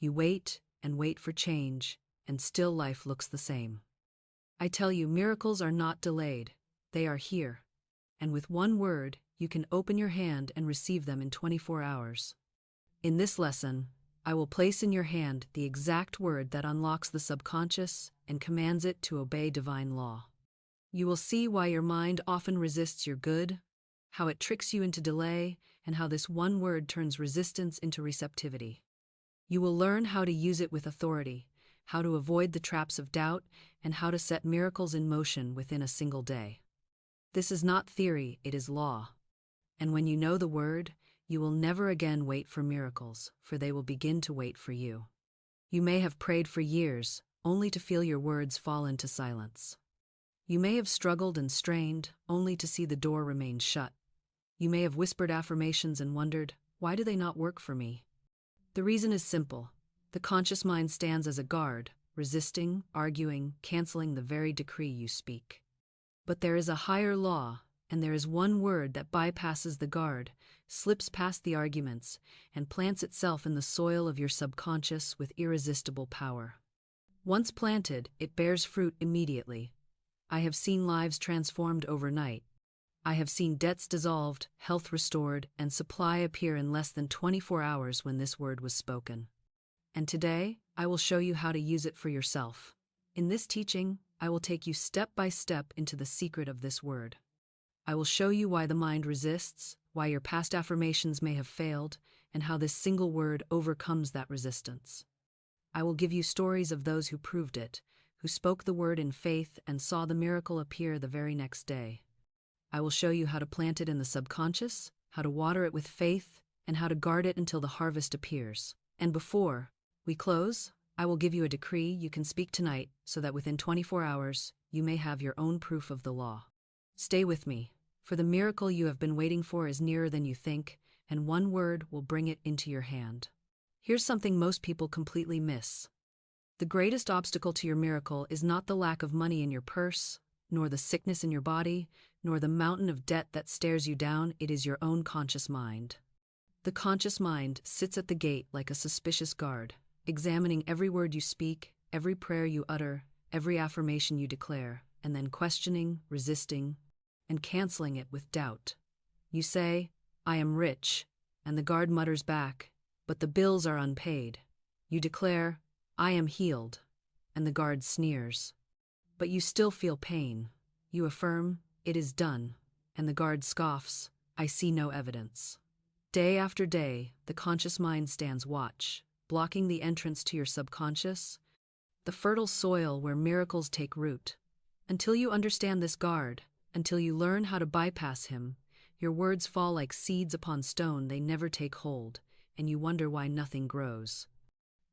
You wait and wait for change, and still life looks the same. I tell you, miracles are not delayed. They are here. And with one word, you can open your hand and receive them in 24 hours. In this lesson, I will place in your hand the exact word that unlocks the subconscious and commands it to obey divine law. You will see why your mind often resists your good, how it tricks you into delay, and how this one word turns resistance into receptivity. You will learn how to use it with authority, how to avoid the traps of doubt, and how to set miracles in motion within a single day. This is not theory, it is law. And when you know the word, you will never again wait for miracles, for they will begin to wait for you. You may have prayed for years, only to feel your words fall into silence. You may have struggled and strained, only to see the door remain shut. You may have whispered affirmations and wondered, why do they not work for me? The reason is simple. The conscious mind stands as a guard, resisting, arguing, canceling the very decree you speak. But there is a higher law, and there is one word that bypasses the guard, slips past the arguments, and plants itself in the soil of your subconscious with irresistible power. Once planted, it bears fruit immediately. I have seen lives transformed overnight. I have seen debts dissolved, health restored, and supply appear in less than 24 hours when this word was spoken. And today, I will show you how to use it for yourself. In this teaching, I will take you step by step into the secret of this word. I will show you why the mind resists, why your past affirmations may have failed, and how this single word overcomes that resistance. I will give you stories of those who proved it, who spoke the word in faith and saw the miracle appear the very next day. I will show you how to plant it in the subconscious, how to water it with faith, and how to guard it until the harvest appears. And before we close, I will give you a decree you can speak tonight so that within 24 hours, you may have your own proof of the law. Stay with me, for the miracle you have been waiting for is nearer than you think, and one word will bring it into your hand. Here's something most people completely miss. The greatest obstacle to your miracle is not the lack of money in your purse, nor the sickness in your body, nor the mountain of debt that stares you down. It is your own conscious mind. The conscious mind sits at the gate like a suspicious guard, examining every word you speak, every prayer you utter, every affirmation you declare, and then questioning, resisting, and canceling it with doubt. You say, "I am rich," and the guard mutters back, "But the bills are unpaid." You declare, "I am healed," and the guard sneers. But you still feel pain. You affirm, "It is done," and the guard scoffs, "I see no evidence." Day after day, the conscious mind stands watch, blocking the entrance to your subconscious, the fertile soil where miracles take root. Until you understand this guard, until you learn how to bypass him, your words fall like seeds upon stone. They never take hold, and you wonder why nothing grows.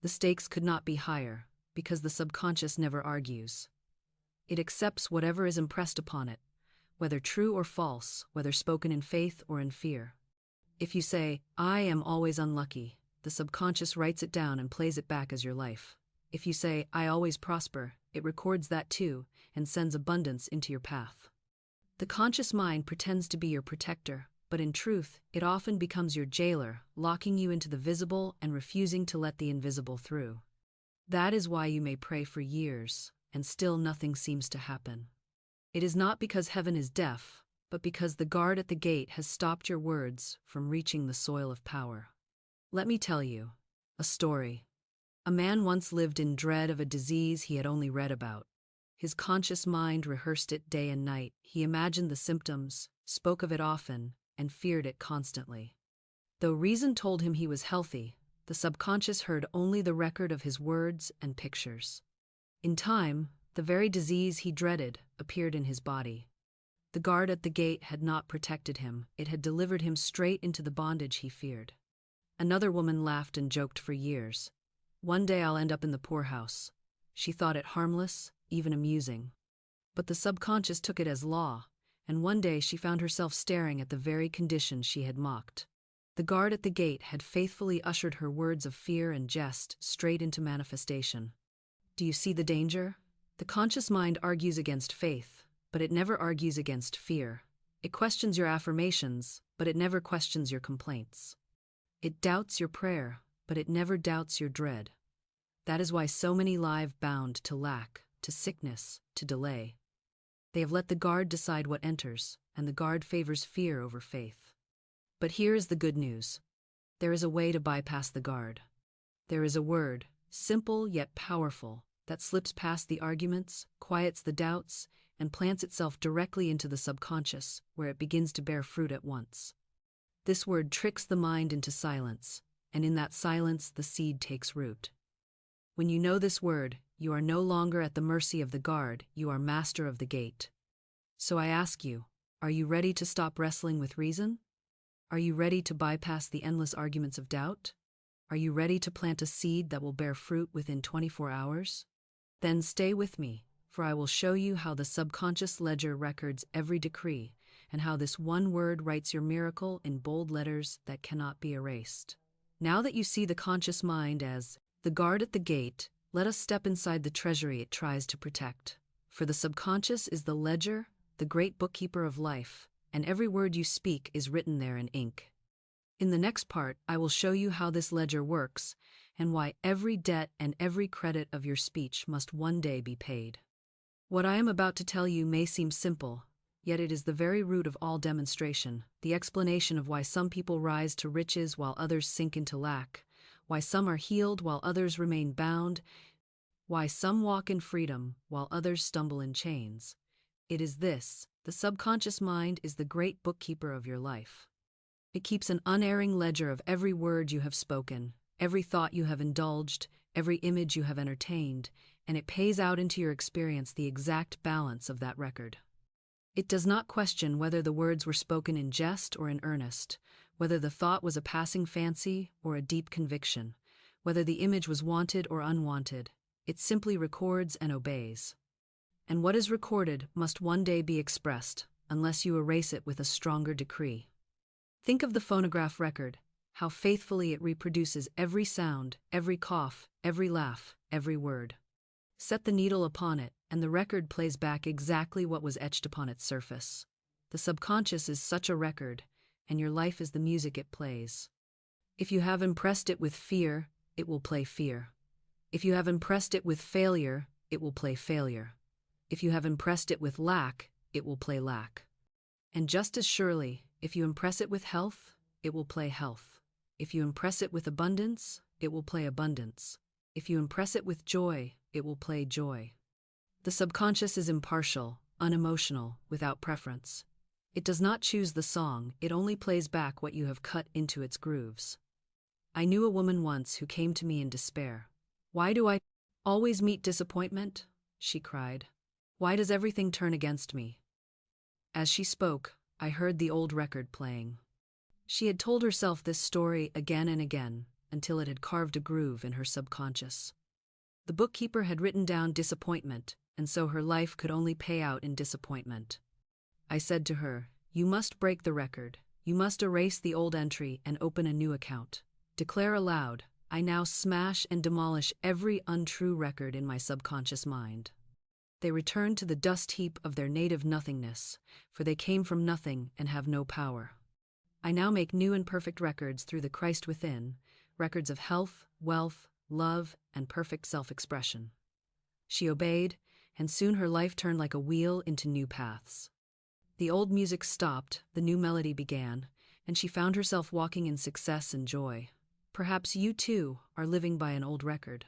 The stakes could not be higher, because the subconscious never argues. It accepts whatever is impressed upon it, whether true or false, whether spoken in faith or in fear. If you say, "I am always unlucky," the subconscious writes it down and plays it back as your life. If you say, "I always prosper," it records that too and sends abundance into your path. The conscious mind pretends to be your protector, but in truth, it often becomes your jailer, locking you into the visible and refusing to let the invisible through. That is why you may pray for years, and still nothing seems to happen. It is not because heaven is deaf, but because the guard at the gate has stopped your words from reaching the soil of power. Let me tell you a story. A man once lived in dread of a disease he had only read about. His conscious mind rehearsed it day and night. He imagined the symptoms, spoke of it often, and feared it constantly. Though reason told him he was healthy, the subconscious heard only the record of his words and pictures. In time, the very disease he dreaded appeared in his body. The guard at the gate had not protected him. It had delivered him straight into the bondage he feared. Another woman laughed and joked for years. "One day I'll end up in the poorhouse." She thought it harmless, even amusing. But the subconscious took it as law, and one day she found herself staring at the very condition she had mocked. The guard at the gate had faithfully ushered her words of fear and jest straight into manifestation. Do you see the danger? The conscious mind argues against faith, but it never argues against fear. It questions your affirmations, but it never questions your complaints. It doubts your prayer, but it never doubts your dread. That is why so many lie bound to lack, to sickness, to delay. They have let the guard decide what enters, and the guard favors fear over faith. But here is the good news. There is a way to bypass the guard. There is a word, simple yet powerful, that slips past the arguments, quiets the doubts, and plants itself directly into the subconscious, where it begins to bear fruit at once. This word tricks the mind into silence, and in that silence the seed takes root. When you know this word, you are no longer at the mercy of the guard, you are master of the gate. So I ask you, are you ready to stop wrestling with reason? Are you ready to bypass the endless arguments of doubt? Are you ready to plant a seed that will bear fruit within 24 hours? Then stay with me, for I will show you how the subconscious ledger records every decree, and how this one word writes your miracle in bold letters that cannot be erased. Now that you see the conscious mind as the guard at the gate, let us step inside the treasury it tries to protect. For the subconscious is the ledger, the great bookkeeper of life, and every word you speak is written there in ink. In the next part, I will show you how this ledger works, and why every debt and every credit of your speech must one day be paid. What I am about to tell you may seem simple, yet it is the very root of all demonstration, the explanation of why some people rise to riches while others sink into lack, why some are healed while others remain bound, why some walk in freedom while others stumble in chains. It is this: the subconscious mind is the great bookkeeper of your life. It keeps an unerring ledger of every word you have spoken, every thought you have indulged, every image you have entertained, and it pays out into your experience the exact balance of that record. It does not question whether the words were spoken in jest or in earnest, whether the thought was a passing fancy or a deep conviction, whether the image was wanted or unwanted. It simply records and obeys. And what is recorded must one day be expressed, unless you erase it with a stronger decree. Think of the phonograph record, how faithfully it reproduces every sound, every cough, every laugh, every word. Set the needle upon it, and the record plays back exactly what was etched upon its surface. The subconscious is such a record, and your life is the music it plays. If you have impressed it with fear, it will play fear. If you have impressed it with failure, it will play failure. If you have impressed it with lack, it will play lack. And just as surely, if you impress it with health, it will play health. If you impress it with abundance, it will play abundance. If you impress it with joy, it will play joy. The subconscious is impartial, unemotional, without preference. It does not choose the song, it only plays back what you have cut into its grooves. I knew a woman once who came to me in despair. "Why do I always meet disappointment?" she cried. "Why does everything turn against me?" As she spoke, I heard the old record playing. She had told herself this story again and again, until it had carved a groove in her subconscious. The bookkeeper had written down disappointment, and so her life could only pay out in disappointment. I said to her, "You must break the record. You must erase the old entry and open a new account. Declare aloud, I now smash and demolish every untrue record in my subconscious mind." They returned to the dust heap of their native nothingness, for they came from nothing and have no power. I now make new and perfect records through the Christ within, records of health, wealth, love, and perfect self-expression. She obeyed, and soon her life turned like a wheel into new paths. The old music stopped, the new melody began, and she found herself walking in success and joy. Perhaps you, too, are living by an old record.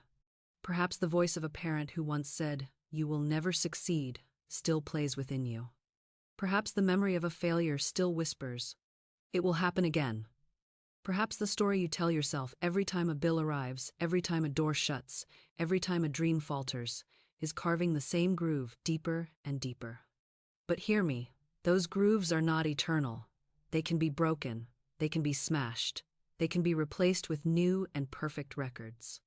Perhaps the voice of a parent who once said, "You will never succeed," still plays within you. Perhaps the memory of a failure still whispers, "It will happen again." Perhaps the story you tell yourself every time a bill arrives, every time a door shuts, every time a dream falters, is carving the same groove deeper and deeper. But hear me, those grooves are not eternal. They can be broken, they can be smashed, they can be replaced with new and perfect records.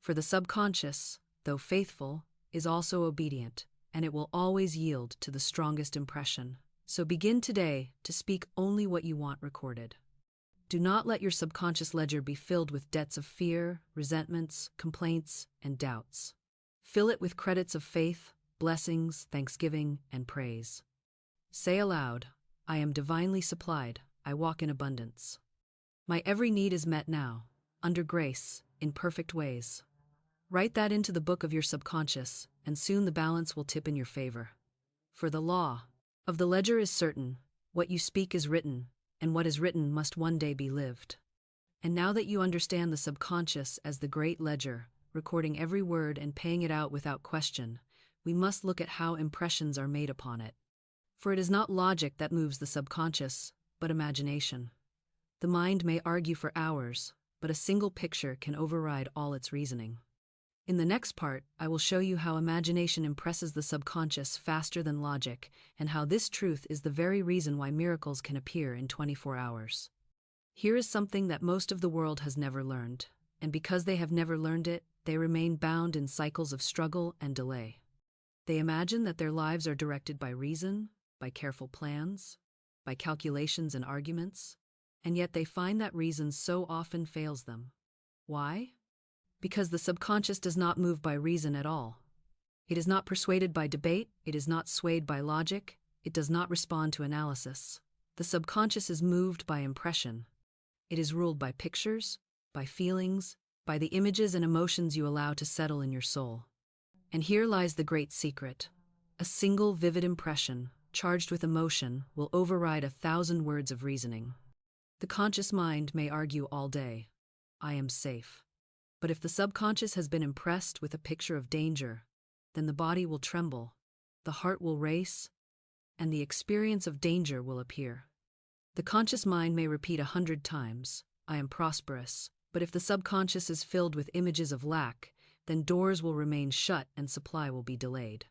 For the subconscious, though faithful, is also obedient, and it will always yield to the strongest impression. So begin today to speak only what you want recorded. Do not let your subconscious ledger be filled with debts of fear, resentments, complaints, and doubts. Fill it with credits of faith, blessings, thanksgiving, and praise. Say aloud, I am divinely supplied, I walk in abundance. My every need is met now, under grace, in perfect ways. Write that into the book of your subconscious, and soon the balance will tip in your favor. For the law of the ledger is certain, what you speak is written, and what is written must one day be lived. And now that you understand the subconscious as the great ledger, recording every word and paying it out without question, we must look at how impressions are made upon it. For it is not logic that moves the subconscious, but imagination. The mind may argue for hours, but a single picture can override all its reasoning. In the next part, I will show you how imagination impresses the subconscious faster than logic, and how this truth is the very reason why miracles can appear in 24 hours. Here is something that most of the world has never learned, and because they have never learned it, they remain bound in cycles of struggle and delay. They imagine that their lives are directed by reason, by careful plans, by calculations and arguments, and yet they find that reason so often fails them. Why? Because the subconscious does not move by reason at all. It is not persuaded by debate, it is not swayed by logic, it does not respond to analysis. The subconscious is moved by impression. It is ruled by pictures, by feelings, by the images and emotions you allow to settle in your soul. And here lies the great secret. A single vivid impression, charged with emotion, will override 1,000 words of reasoning. The conscious mind may argue all day, I am safe. But if the subconscious has been impressed with a picture of danger, then the body will tremble, the heart will race, and the experience of danger will appear. The conscious mind may repeat 100 times, I am prosperous, but if the subconscious is filled with images of lack, then doors will remain shut and supply will be delayed.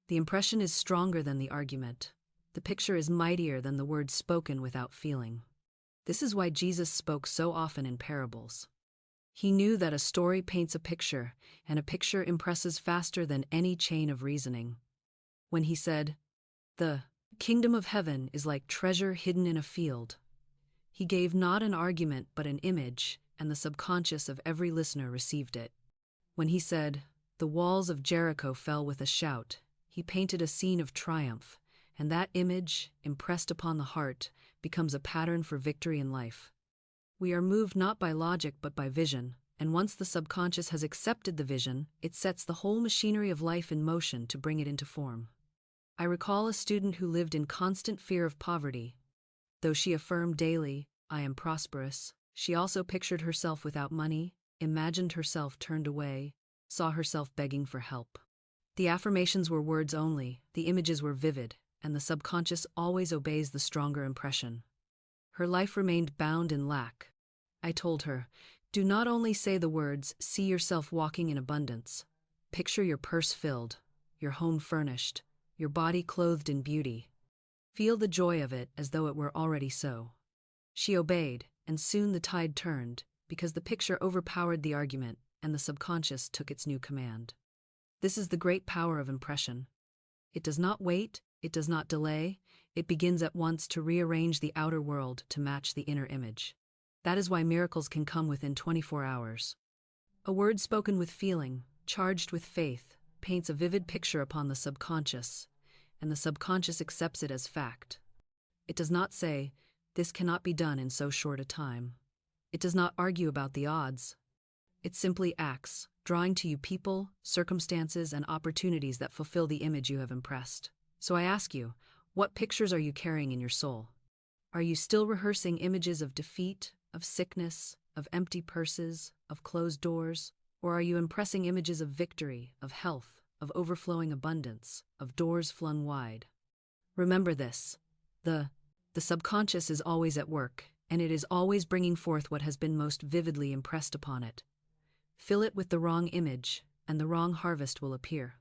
The impression is stronger than the argument. The picture is mightier than the words spoken without feeling. This is why Jesus spoke so often in parables. He knew that a story paints a picture, and a picture impresses faster than any chain of reasoning. When he said, "The kingdom of heaven is like treasure hidden in a field," he gave not an argument but an image, and the subconscious of every listener received it. When he said, "The walls of Jericho fell with a shout," he painted a scene of triumph, and that image, impressed upon the heart, becomes a pattern for victory in life. We are moved not by logic but by vision, and once the subconscious has accepted the vision, it sets the whole machinery of life in motion to bring it into form. I recall a student who lived in constant fear of poverty. Though she affirmed daily, I am prosperous, she also pictured herself without money, imagined herself turned away, saw herself begging for help. The affirmations were words only, the images were vivid, and the subconscious always obeys the stronger impression. Her life remained bound in lack. I told her, do not only say the words, see yourself walking in abundance. Picture your purse filled, your home furnished, your body clothed in beauty. Feel the joy of it as though it were already so. She obeyed, and soon the tide turned, because the picture overpowered the argument, and the subconscious took its new command. This is the great power of impression. It does not wait, it does not delay, it begins at once to rearrange the outer world to match the inner image. That is why miracles can come within 24 hours. A word spoken with feeling, charged with faith, paints a vivid picture upon the subconscious, and the subconscious accepts it as fact. It does not say, this cannot be done in so short a time. It does not argue about the odds. It simply acts, drawing to you people, circumstances, and opportunities that fulfill the image you have impressed. So I ask you, what pictures are you carrying in your soul? Are you still rehearsing images of defeat, of sickness, of empty purses, of closed doors? Or are you impressing images of victory, of health, of overflowing abundance, of doors flung wide? Remember this. The subconscious is always at work, and it is always bringing forth what has been most vividly impressed upon it. Fill it with the wrong image, and the wrong harvest will appear.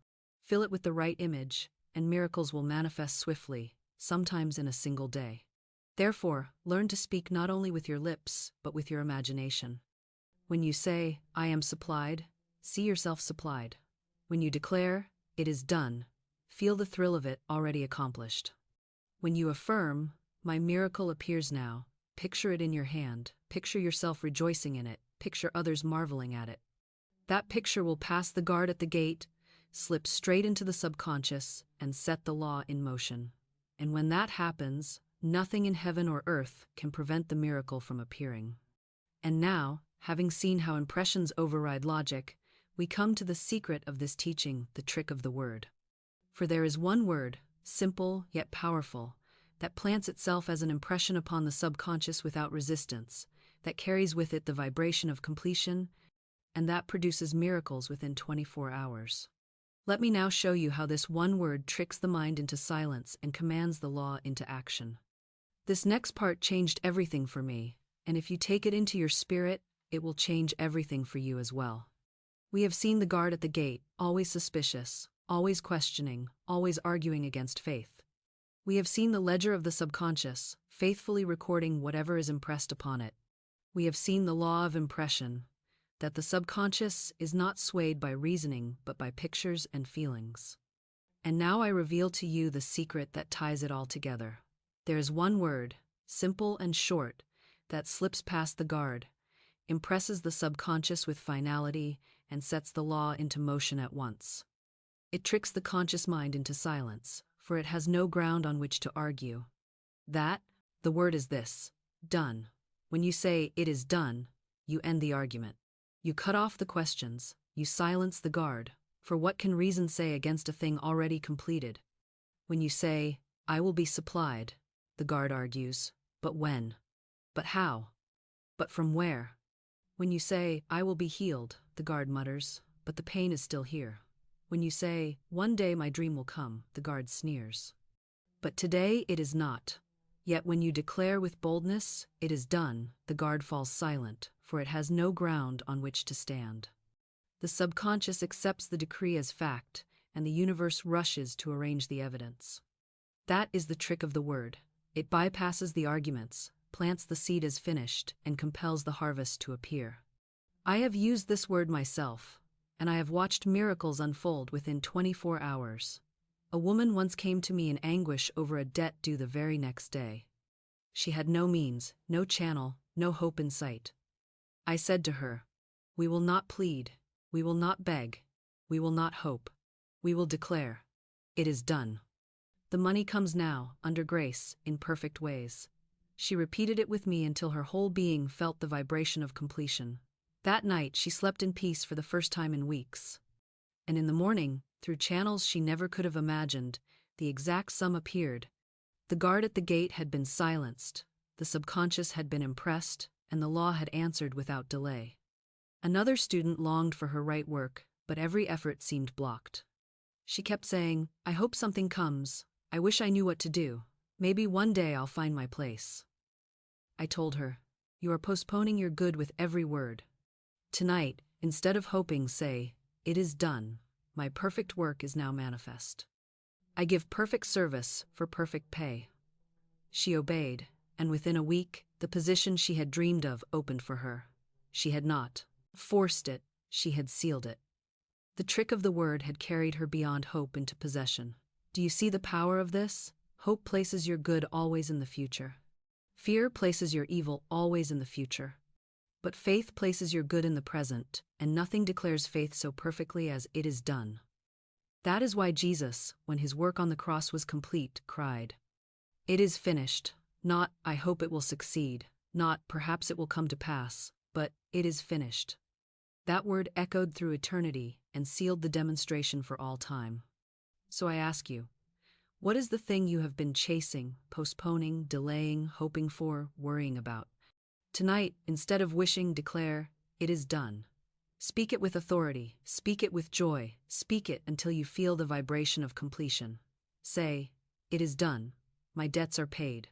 Fill it with the right image, and miracles will manifest swiftly, sometimes in a single day. Therefore, learn to speak not only with your lips, but with your imagination. When you say, I am supplied, see yourself supplied. When you declare, it is done, feel the thrill of it already accomplished. When you affirm, my miracle appears now, picture it in your hand, picture yourself rejoicing in it, picture others marveling at it. That picture will pass the guard at the gate, slip straight into the subconscious, and set the law in motion. And when that happens, nothing in heaven or earth can prevent the miracle from appearing. And now, having seen how impressions override logic, we come to the secret of this teaching, the trick of the word. For there is one word, simple yet powerful, that plants itself as an impression upon the subconscious without resistance, that carries with it the vibration of completion, and that produces miracles within 24 hours. Let me now show you how this one word tricks the mind into silence and commands the law into action. This next part changed everything for me, and if you take it into your spirit, it will change everything for you as well. We have seen the guard at the gate, always suspicious, always questioning, always arguing against faith. We have seen the ledger of the subconscious, faithfully recording whatever is impressed upon it. We have seen the law of impression, that the subconscious is not swayed by reasoning but by pictures and feelings. And now I reveal to you the secret that ties it all together. There is one word, simple and short, that slips past the guard, impresses the subconscious with finality, and sets the law into motion at once. It tricks the conscious mind into silence, for it has no ground on which to argue. The word is this: done. When you say, "It is done," you end the argument. You cut off the questions, you silence the guard, for what can reason say against a thing already completed? When you say, "I will be supplied," the guard argues, but when? But how? But from where? When you say, "I will be healed," the guard mutters, but the pain is still here. When you say, "One day my dream will come," the guard sneers. But today it is not. Yet when you declare with boldness, "It is done," the guard falls silent, for it has no ground on which to stand. The subconscious accepts the decree as fact, and the universe rushes to arrange the evidence. That is the trick of the word. It bypasses the arguments, plants the seed as finished, and compels the harvest to appear. I have used this word myself, and I have watched miracles unfold within 24 hours. A woman once came to me in anguish over a debt due the very next day. She had no means, no channel, no hope in sight. I said to her, "We will not plead, we will not beg, we will not hope. We will declare, 'It is done.' The money comes now, under grace, in perfect ways." She repeated it with me until her whole being felt the vibration of completion. That night she slept in peace for the first time in weeks. And in the morning, through channels she never could have imagined, the exact sum appeared. The guard at the gate had been silenced, the subconscious had been impressed, and the law had answered without delay. Another student longed for her right work, but every effort seemed blocked. She kept saying, "I hope something comes. I wish I knew what to do. Maybe one day I'll find my place." I told her, "You are postponing your good with every word. Tonight, instead of hoping, say, 'It is done. My perfect work is now manifest. I give perfect service for perfect pay.'" She obeyed, and within a week, the position she had dreamed of opened for her. She had not forced it, she had sealed it. The trick of the word had carried her beyond hope into possession. Do you see the power of this? Hope places your good always in the future. Fear places your evil always in the future. But faith places your good in the present, and nothing declares faith so perfectly as "It is done." That is why Jesus, when his work on the cross was complete, cried, "It is finished," not "I hope it will succeed," not "perhaps it will come to pass," but "It is finished." That word echoed through eternity and sealed the demonstration for all time. So I ask you, what is the thing you have been chasing, postponing, delaying, hoping for, worrying about? Tonight, instead of wishing, declare, "It is done." Speak it with authority, speak it with joy, speak it until you feel the vibration of completion. Say, "It is done. My debts are paid.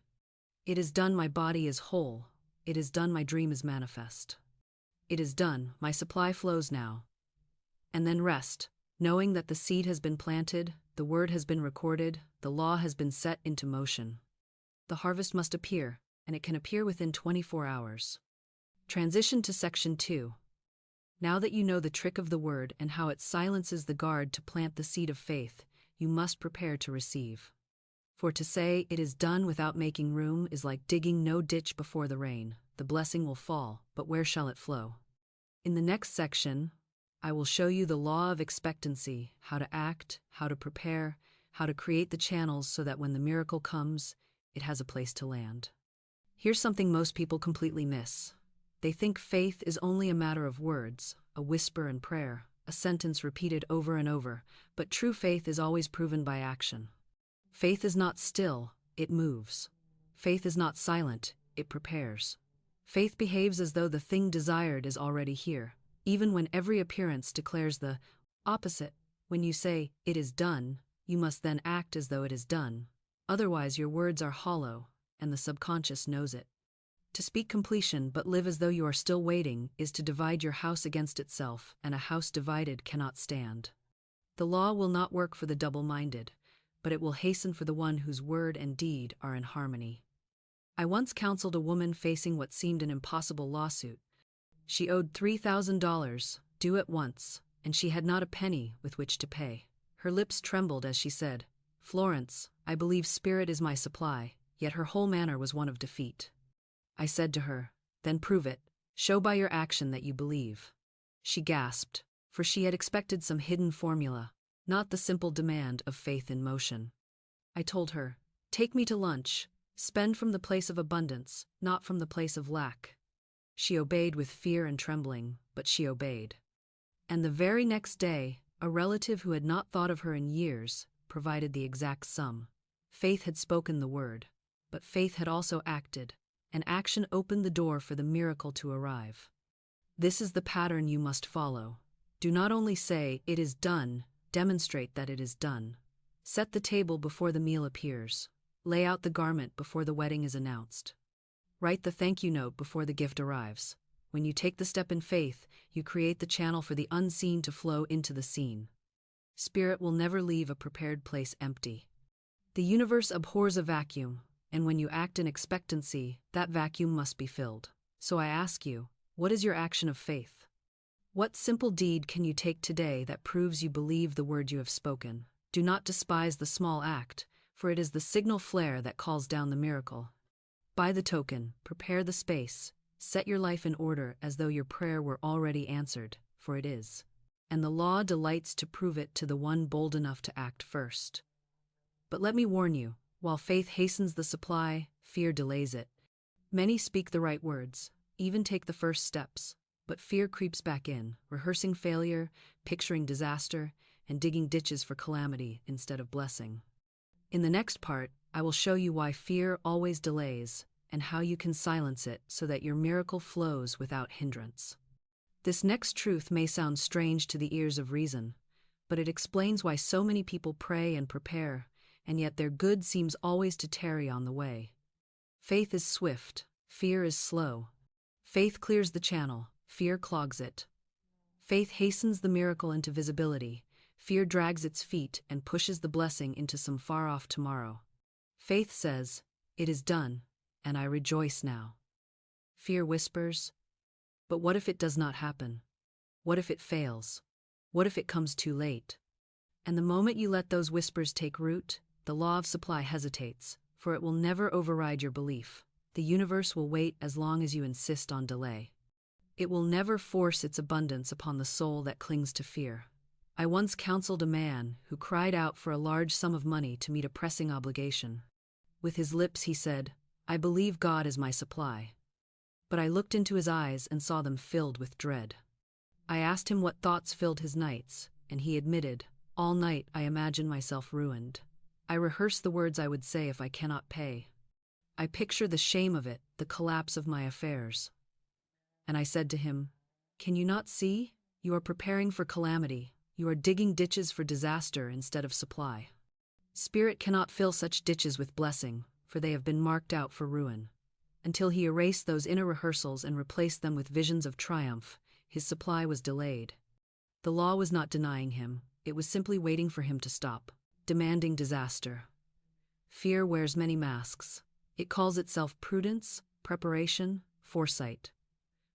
It is done, my body is whole. It is done, my dream is manifest. It is done, my supply flows now." And then rest, knowing that the seed has been planted, the word has been recorded, the law has been set into motion. The harvest must appear, and it can appear within 24 hours. Transition to Section 2. Now that you know the trick of the word and how it silences the guard to plant the seed of faith, you must prepare to receive. For to say, "It is done," without making room is like digging no ditch before the rain. The blessing will fall, but where shall it flow? In the next section, I will show you the law of expectancy, how to act, how to prepare, how to create the channels so that when the miracle comes, it has a place to land. Here's something most people completely miss. They think faith is only a matter of words, a whisper and prayer, a sentence repeated over and over, but true faith is always proven by action. Faith is not still, it moves. Faith is not silent, it prepares. Faith behaves as though the thing desired is already here, even when every appearance declares the opposite. When you say, "It is done," you must then act as though it is done. Otherwise, your words are hollow, and the subconscious knows it. To speak completion but live as though you are still waiting is to divide your house against itself, and a house divided cannot stand. The law will not work for the double-minded, but it will hasten for the one whose word and deed are in harmony. I once counseled a woman facing what seemed an impossible lawsuit. She owed $3,000, due at once, and she had not a penny with which to pay. Her lips trembled as she said, "Florence, I believe spirit is my supply," yet her whole manner was one of defeat. I said to her, "Then prove it. Show by your action that you believe." She gasped, for she had expected some hidden formula, not the simple demand of faith in motion. I told her, "Take me to lunch. Spend from the place of abundance, not from the place of lack." She obeyed with fear and trembling, but she obeyed. And the very next day, a relative who had not thought of her in years provided the exact sum. Faith had spoken the word, but faith had also acted, and action opened the door for the miracle to arrive. This is the pattern you must follow. Do not only say, "It is done," demonstrate that it is done. Set the table before the meal appears. Lay out the garment before the wedding is announced. Write the thank you note before the gift arrives. When you take the step in faith, you create the channel for the unseen to flow into the seen. Spirit will never leave a prepared place empty. The universe abhors a vacuum, and when you act in expectancy, that vacuum must be filled. So I ask you, what is your action of faith? What simple deed can you take today that proves you believe the word you have spoken? Do not despise the small act, for it is the signal flare that calls down the miracle. Buy the token, prepare the space, set your life in order as though your prayer were already answered, for it is. And the law delights to prove it to the one bold enough to act first. But let me warn you, while faith hastens the supply, fear delays it. Many speak the right words, even take the first steps, but fear creeps back in, rehearsing failure, picturing disaster, and digging ditches for calamity instead of blessing. In the next part, I will show you why fear always delays, and how you can silence it so that your miracle flows without hindrance. This next truth may sound strange to the ears of reason, but it explains why so many people pray and prepare, and yet their good seems always to tarry on the way. Faith is swift, fear is slow. Faith clears the channel, fear clogs it. Faith hastens the miracle into visibility, fear drags its feet and pushes the blessing into some far-off tomorrow. Faith says, "It is done, and I rejoice now." Fear whispers, "But what if it does not happen? What if it fails? What if it comes too late?" And the moment you let those whispers take root, the law of supply hesitates, for it will never override your belief. The universe will wait as long as you insist on delay. It will never force its abundance upon the soul that clings to fear. I once counseled a man who cried out for a large sum of money to meet a pressing obligation. With his lips he said, "I believe God is my supply." But I looked into his eyes and saw them filled with dread. I asked him what thoughts filled his nights, and he admitted, "All night I imagine myself ruined. I rehearse the words I would say if I cannot pay. I picture the shame of it, the collapse of my affairs." And I said to him, "Can you not see? You are preparing for calamity. You are digging ditches for disaster instead of supply. Spirit cannot fill such ditches with blessing, for they have been marked out for ruin. Until he erased those inner rehearsals and replaced them with visions of triumph, his supply was delayed. The law was not denying him, it was simply waiting for him to stop, demanding disaster. Fear wears many masks. It calls itself prudence, preparation, foresight.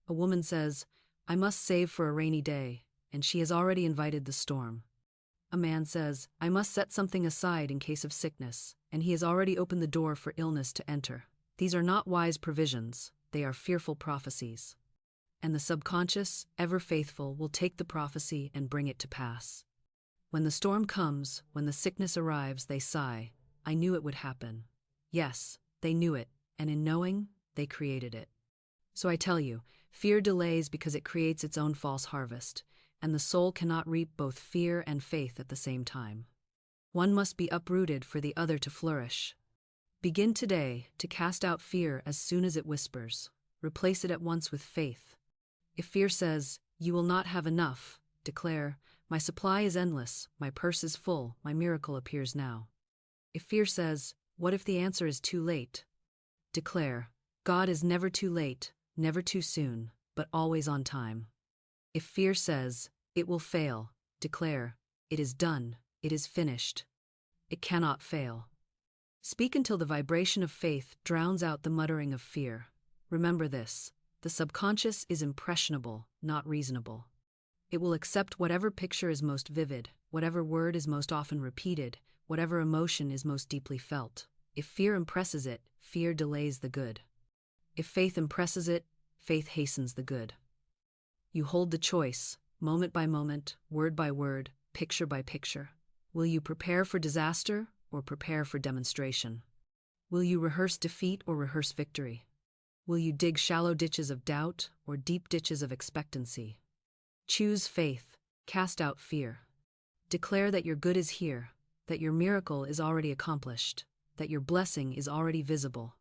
A woman says, "I must save for a rainy day," and she has already invited the storm. A man says, "I must set something aside in case of sickness," and he has already opened the door for illness to enter. These are not wise provisions, they are fearful prophecies. And the subconscious, ever faithful, will take the prophecy and bring it to pass. When the storm comes, when the sickness arrives, they sigh, "I knew it would happen." Yes, they knew it, and in knowing, they created it. So I tell you, fear delays because it creates its own false harvest, and the soul cannot reap both fear and faith at the same time. One must be uprooted for the other to flourish. Begin today to cast out fear as soon as it whispers. Replace it at once with faith. If fear says, "You will not have enough," declare, "My supply is endless, my purse is full, my miracle appears now." If fear says, "What if the answer is too late?" declare, "God is never too late, never too soon, but always on time." If fear says, "It will fail," declare, "It is done, it is finished. It cannot fail." Speak until the vibration of faith drowns out the muttering of fear. Remember this: the subconscious is impressionable, not reasonable. It will accept whatever picture is most vivid, whatever word is most often repeated, whatever emotion is most deeply felt. If fear impresses it, fear delays the good. If faith impresses it, faith hastens the good. You hold the choice, moment by moment, word by word, picture by picture. Will you prepare for disaster or prepare for demonstration? Will you rehearse defeat or rehearse victory? Will you dig shallow ditches of doubt or deep ditches of expectancy? Choose faith, cast out fear. Declare that your good is here, that your miracle is already accomplished, that your blessing is already visible.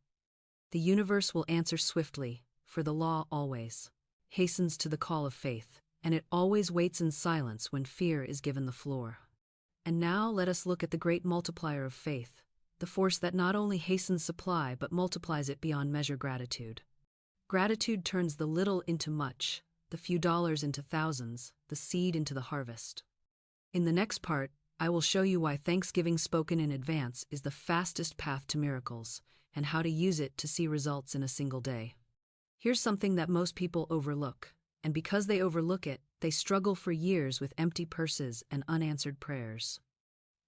The universe will answer swiftly, for the law always hastens to the call of faith, and it always waits in silence when fear is given the floor. And now let us look at the great multiplier of faith, the force that not only hastens supply but multiplies it beyond measure: gratitude. Gratitude turns the little into much, the few dollars into thousands, the seed into the harvest. In the next part, I will show you why thanksgiving spoken in advance is the fastest path to miracles, and how to use it to see results in a single day. Here's something that most people overlook, and because they overlook it, they struggle for years with empty purses and unanswered prayers.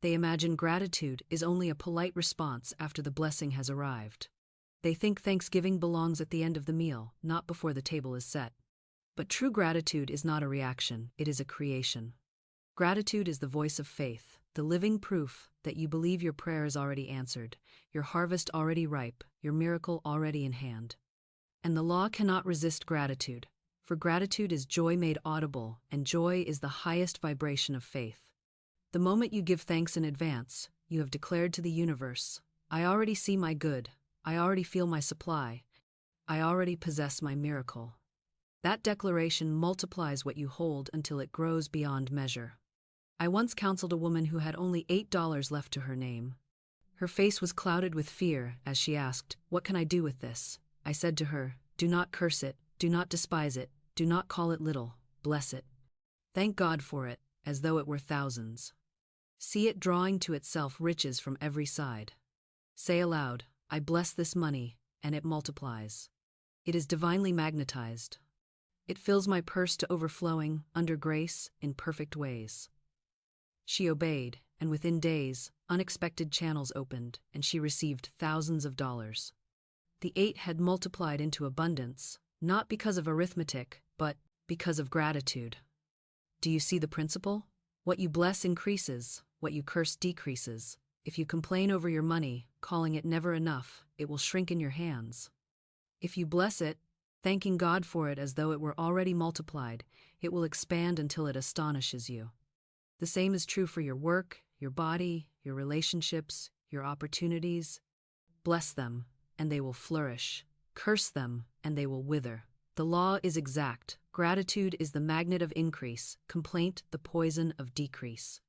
They imagine gratitude is only a polite response after the blessing has arrived. They think thanksgiving belongs at the end of the meal, not before the table is set. But true gratitude is not a reaction, it is a creation. Gratitude is the voice of faith, the living proof that you believe your prayer is already answered, your harvest already ripe, your miracle already in hand. And the law cannot resist gratitude, for gratitude is joy made audible, and joy is the highest vibration of faith. The moment you give thanks in advance, you have declared to the universe, "I already see my good, I already feel my supply, I already possess my miracle." That declaration multiplies what you hold until it grows beyond measure. I once counseled a woman who had only $8 left to her name. Her face was clouded with fear as she asked, "What can I do with this?" I said to her, "Do not curse it, do not despise it, do not call it little, bless it. Thank God for it, as though it were thousands. See it drawing to itself riches from every side. Say aloud, 'I bless this money,' and it multiplies. It is divinely magnetized. It fills my purse to overflowing, under grace, in perfect ways." She obeyed, and within days, unexpected channels opened, and she received thousands of dollars. The 8 had multiplied into abundance, not because of arithmetic, but because of gratitude. Do you see the principle? What you bless increases, what you curse decreases. If you complain over your money, calling it never enough, it will shrink in your hands. If you bless it, thanking God for it as though it were already multiplied, it will expand until it astonishes you. The same is true for your work, your body, your relationships, your opportunities. Bless them, and they will flourish. Curse them, and they will wither. The law is exact. Gratitude is the magnet of increase, complaint the poison of decrease.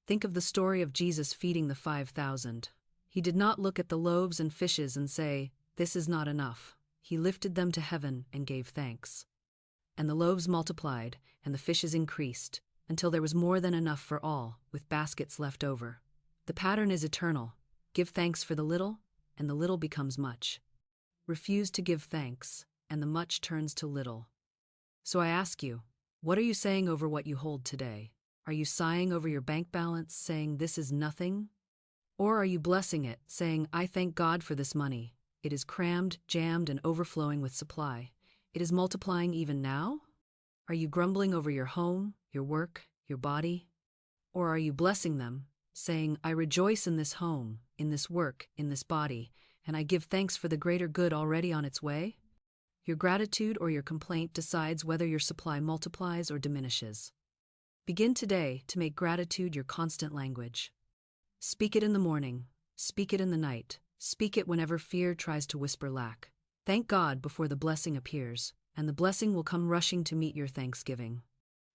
Think of the story of Jesus feeding the 5,000. He did not look at the loaves and fishes and say, "This is not enough." He lifted them to heaven and gave thanks. And the loaves multiplied, and the fishes increased, until there was more than enough for all, with baskets left over. The pattern is eternal. Give thanks for the little, and the little becomes much. Refuse to give thanks, and the much turns to little. So I ask you, what are you saying over what you hold today? Are you sighing over your bank balance, saying this is nothing? Or are you blessing it, saying, "I thank God for this money. It is crammed, jammed, and overflowing with supply. It is multiplying even now"? Are you grumbling over your home, your work, your body? Or are you blessing them, saying, "I rejoice in this home, in this work, in this body, and I give thanks for the greater good already on its way"? Your gratitude or your complaint decides whether your supply multiplies or diminishes. Begin today to make gratitude your constant language. Speak it in the morning, speak it in the night, speak it whenever fear tries to whisper lack. Thank God before the blessing appears, and the blessing will come rushing to meet your thanksgiving.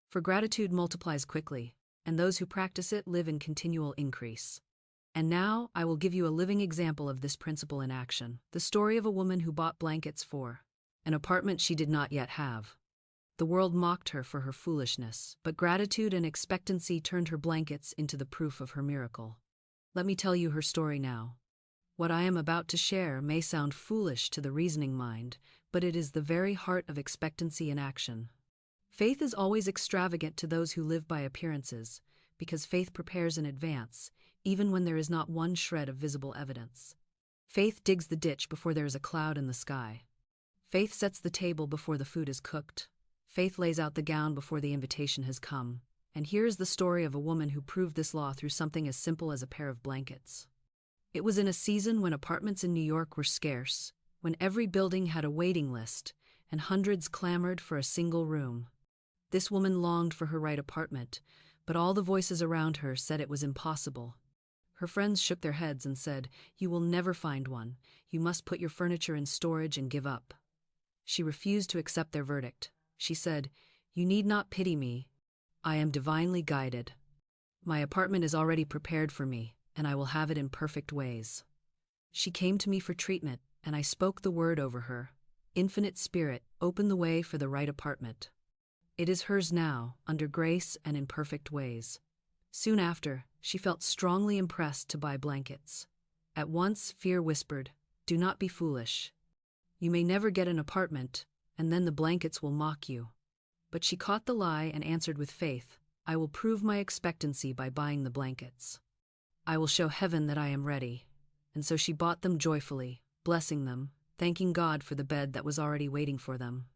For gratitude multiplies quickly, and those who practice it live in continual increase. And now, I will give you a living example of this principle in action. The story of a woman who bought blankets for an apartment she did not yet have. The world mocked her for her foolishness, but gratitude and expectancy turned her blankets into the proof of her miracle. Let me tell you her story now. What I am about to share may sound foolish to the reasoning mind, but it is the very heart of expectancy in action. Faith is always extravagant to those who live by appearances, because faith prepares in advance, even when there is not one shred of visible evidence. Faith digs the ditch before there is a cloud in the sky. Faith sets the table before the food is cooked. Faith lays out the gown before the invitation has come. And here is the story of a woman who proved this law through something as simple as a pair of blankets. It was in a season when apartments in New York were scarce, when every building had a waiting list, and hundreds clamored for a single room. This woman longed for her right apartment, but all the voices around her said it was impossible. Her friends shook their heads and said, "You will never find one. You must put your furniture in storage and give up." She refused to accept their verdict. She said, "You need not pity me. I am divinely guided. My apartment is already prepared for me, and I will have it in perfect ways." She came to me for treatment, and I spoke the word over her. Infinite Spirit, open the way for the right apartment. It is hers now, under grace and in perfect ways. Soon after, she felt strongly impressed to buy blankets. At once, fear whispered, "Do not be foolish. You may never get an apartment, and then the blankets will mock you." But she caught the lie and answered with faith, "I will prove my expectancy by buying the blankets. I will show heaven that I am ready." And so she bought them joyfully, blessing them, thanking God for the bed that was already waiting for them.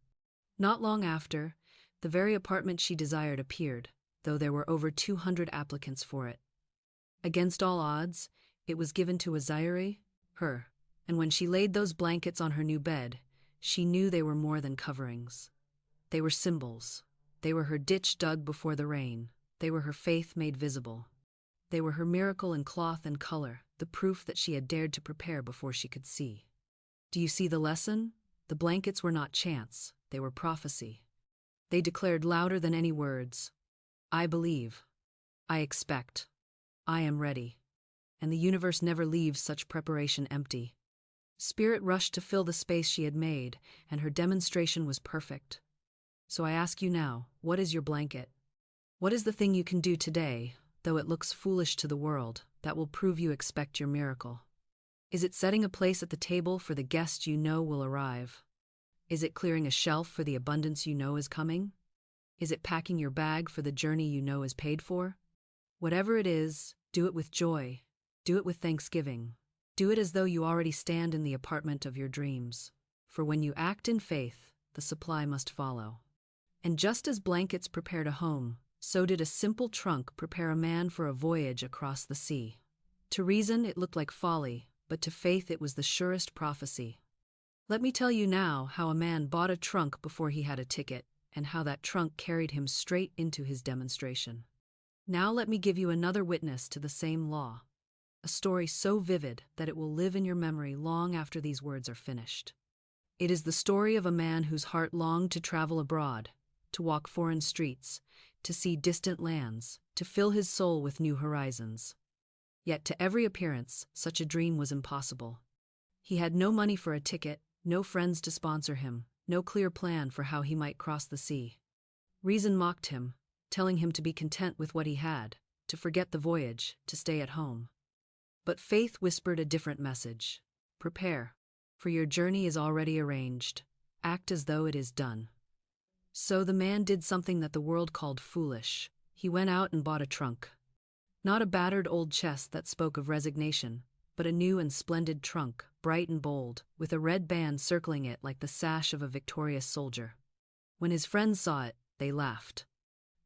Not long after, the very apartment she desired appeared, though there were over 200 applicants for it. Against all odds, it was given to Azire, her, and when she laid those blankets on her new bed, she knew they were more than coverings. They were symbols. They were her ditch dug before the rain. They were her faith made visible. They were her miracle in cloth and color, the proof that she had dared to prepare before she could see. Do you see the lesson? The blankets were not chance, they were prophecy. They declared louder than any words, "I believe. I expect. I am ready." And the universe never leaves such preparation empty. Spirit rushed to fill the space she had made, and her demonstration was perfect. So I ask you now, what is your blanket? What is the thing you can do today, though it looks foolish to the world, that will prove you expect your miracle? Is it setting a place at the table for the guest you know will arrive? Is it clearing a shelf for the abundance you know is coming? Is it packing your bag for the journey you know is paid for? Whatever it is, do it with joy. Do it with thanksgiving. Do it as though you already stand in the apartment of your dreams. For when you act in faith, the supply must follow. And just as blankets prepared a home, so did a simple trunk prepare a man for a voyage across the sea. To reason, it looked like folly, but to faith it was the surest prophecy. Let me tell you now how a man bought a trunk before he had a ticket, and how that trunk carried him straight into his demonstration. Now let me give you another witness to the same law. A story so vivid that it will live in your memory long after these words are finished. It is the story of a man whose heart longed to travel abroad, to walk foreign streets, to see distant lands, to fill his soul with new horizons. Yet to every appearance, such a dream was impossible. He had no money for a ticket, no friends to sponsor him, no clear plan for how he might cross the sea. Reason mocked him, telling him to be content with what he had, to forget the voyage, to stay at home. But faith whispered a different message. Prepare, for your journey is already arranged. Act as though it is done. So the man did something that the world called foolish. He went out and bought a trunk. Not a battered old chest that spoke of resignation, but a new and splendid trunk, bright and bold, with a red band circling it like the sash of a victorious soldier. When his friends saw it, they laughed.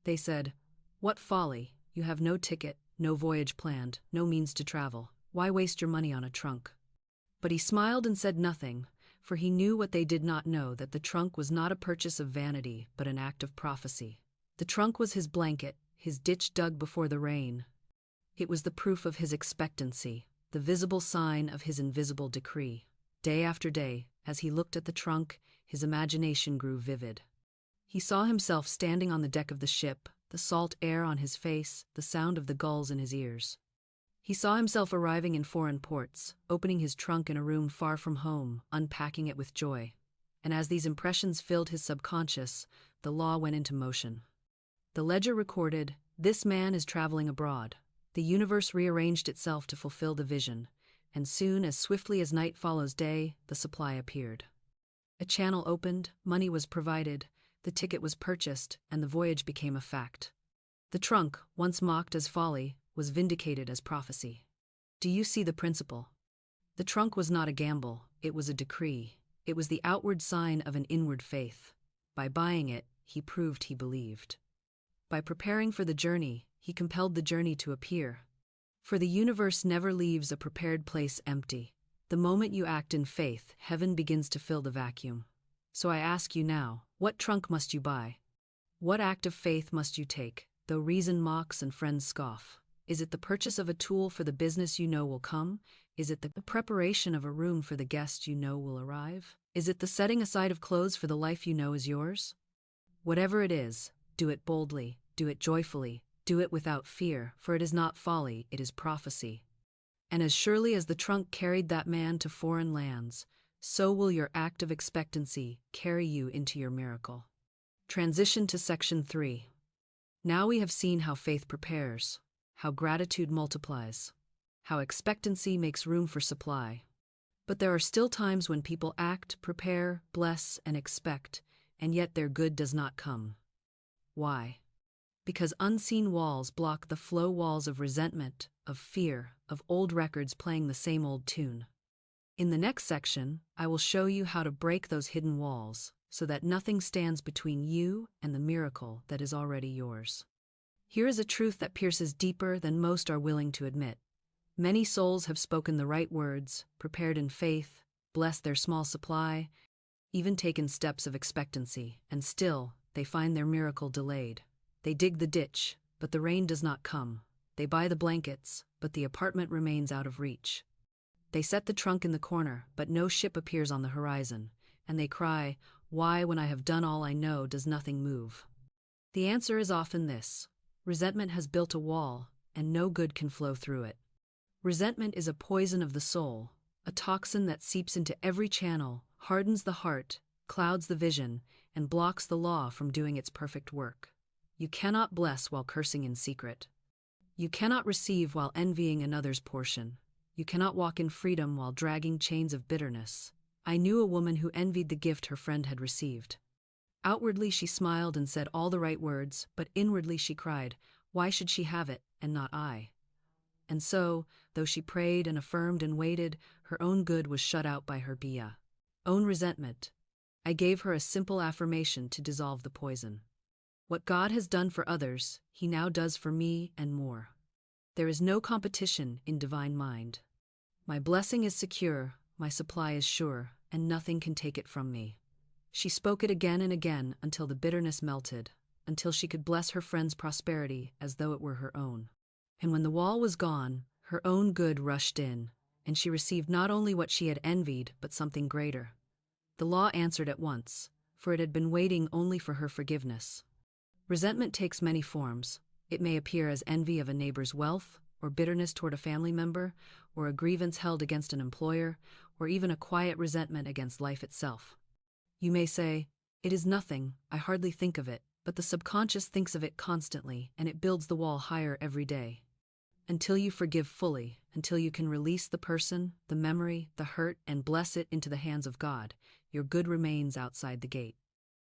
They said, "What folly, you have no ticket, no voyage planned, no means to travel. Why waste your money on a trunk?" But he smiled and said nothing, for he knew what they did not know, that the trunk was not a purchase of vanity, but an act of prophecy. The trunk was his blanket, his ditch dug before the rain. It was the proof of his expectancy, the visible sign of his invisible decree. Day after day, as he looked at the trunk, his imagination grew vivid. He saw himself standing on the deck of the ship, the salt air on his face, the sound of the gulls in his ears. He saw himself arriving in foreign ports, opening his trunk in a room far from home, unpacking it with joy. And as these impressions filled his subconscious, the law went into motion. The ledger recorded, "This man is traveling abroad." The universe rearranged itself to fulfill the vision, and soon, as swiftly as night follows day, the supply appeared. A channel opened, money was provided, the ticket was purchased, and the voyage became a fact. The trunk, once mocked as folly, was vindicated as prophecy. Do you see the principle? The trunk was not a gamble, it was a decree. It was the outward sign of an inward faith. By buying it, he proved he believed. By preparing for the journey, he compelled the journey to appear. For the universe never leaves a prepared place empty. The moment you act in faith, heaven begins to fill the vacuum. So I ask you now, what trunk must you buy? What act of faith must you take, though reason mocks and friends scoff? Is it the purchase of a tool for the business you know will come? Is it the preparation of a room for the guest you know will arrive? Is it the setting aside of clothes for the life you know is yours? Whatever it is, do it boldly, do it joyfully, do it without fear, for it is not folly, it is prophecy. And as surely as the trunk carried that man to foreign lands, so will your act of expectancy carry you into your miracle. Transition to Section 3. Now we have seen how faith prepares, how gratitude multiplies, how expectancy makes room for supply. But there are still times when people act, prepare, bless, and expect, and yet their good does not come. Why? Because unseen walls block the flow, walls of resentment, of fear, of old records playing the same old tune. In the next section, I will show you how to break those hidden walls, so that nothing stands between you and the miracle that is already yours. Here is a truth that pierces deeper than most are willing to admit. Many souls have spoken the right words, prepared in faith, blessed their small supply, even taken steps of expectancy, and still, they find their miracle delayed. They dig the ditch, but the rain does not come. They buy the blankets, but the apartment remains out of reach. They set the trunk in the corner, but no ship appears on the horizon, and they cry, "Why, when I have done all I know, does nothing move?" The answer is often this: resentment has built a wall, and no good can flow through it. Resentment is a poison of the soul, a toxin that seeps into every channel, hardens the heart, clouds the vision, and blocks the law from doing its perfect work. You cannot bless while cursing in secret. You cannot receive while envying another's portion. You cannot walk in freedom while dragging chains of bitterness. I knew a woman who envied the gift her friend had received. Outwardly she smiled and said all the right words, but inwardly she cried, "Why should she have it, and not I?" And so, though she prayed and affirmed and waited, her own good was shut out by her own resentment. I gave her a simple affirmation to dissolve the poison. What God has done for others, He now does for me and more. There is no competition in divine mind. My blessing is secure, my supply is sure, and nothing can take it from me. She spoke it again and again until the bitterness melted, until she could bless her friend's prosperity as though it were her own. And when the wall was gone, her own good rushed in, and she received not only what she had envied, but something greater. The law answered at once, for it had been waiting only for her forgiveness. Resentment takes many forms. It may appear as envy of a neighbor's wealth, or bitterness toward a family member, or a grievance held against an employer, or even a quiet resentment against life itself. You may say, "It is nothing, I hardly think of it," but the subconscious thinks of it constantly, and it builds the wall higher every day. Until you forgive fully, until you can release the person, the memory, the hurt, and bless it into the hands of God, your good remains outside the gate.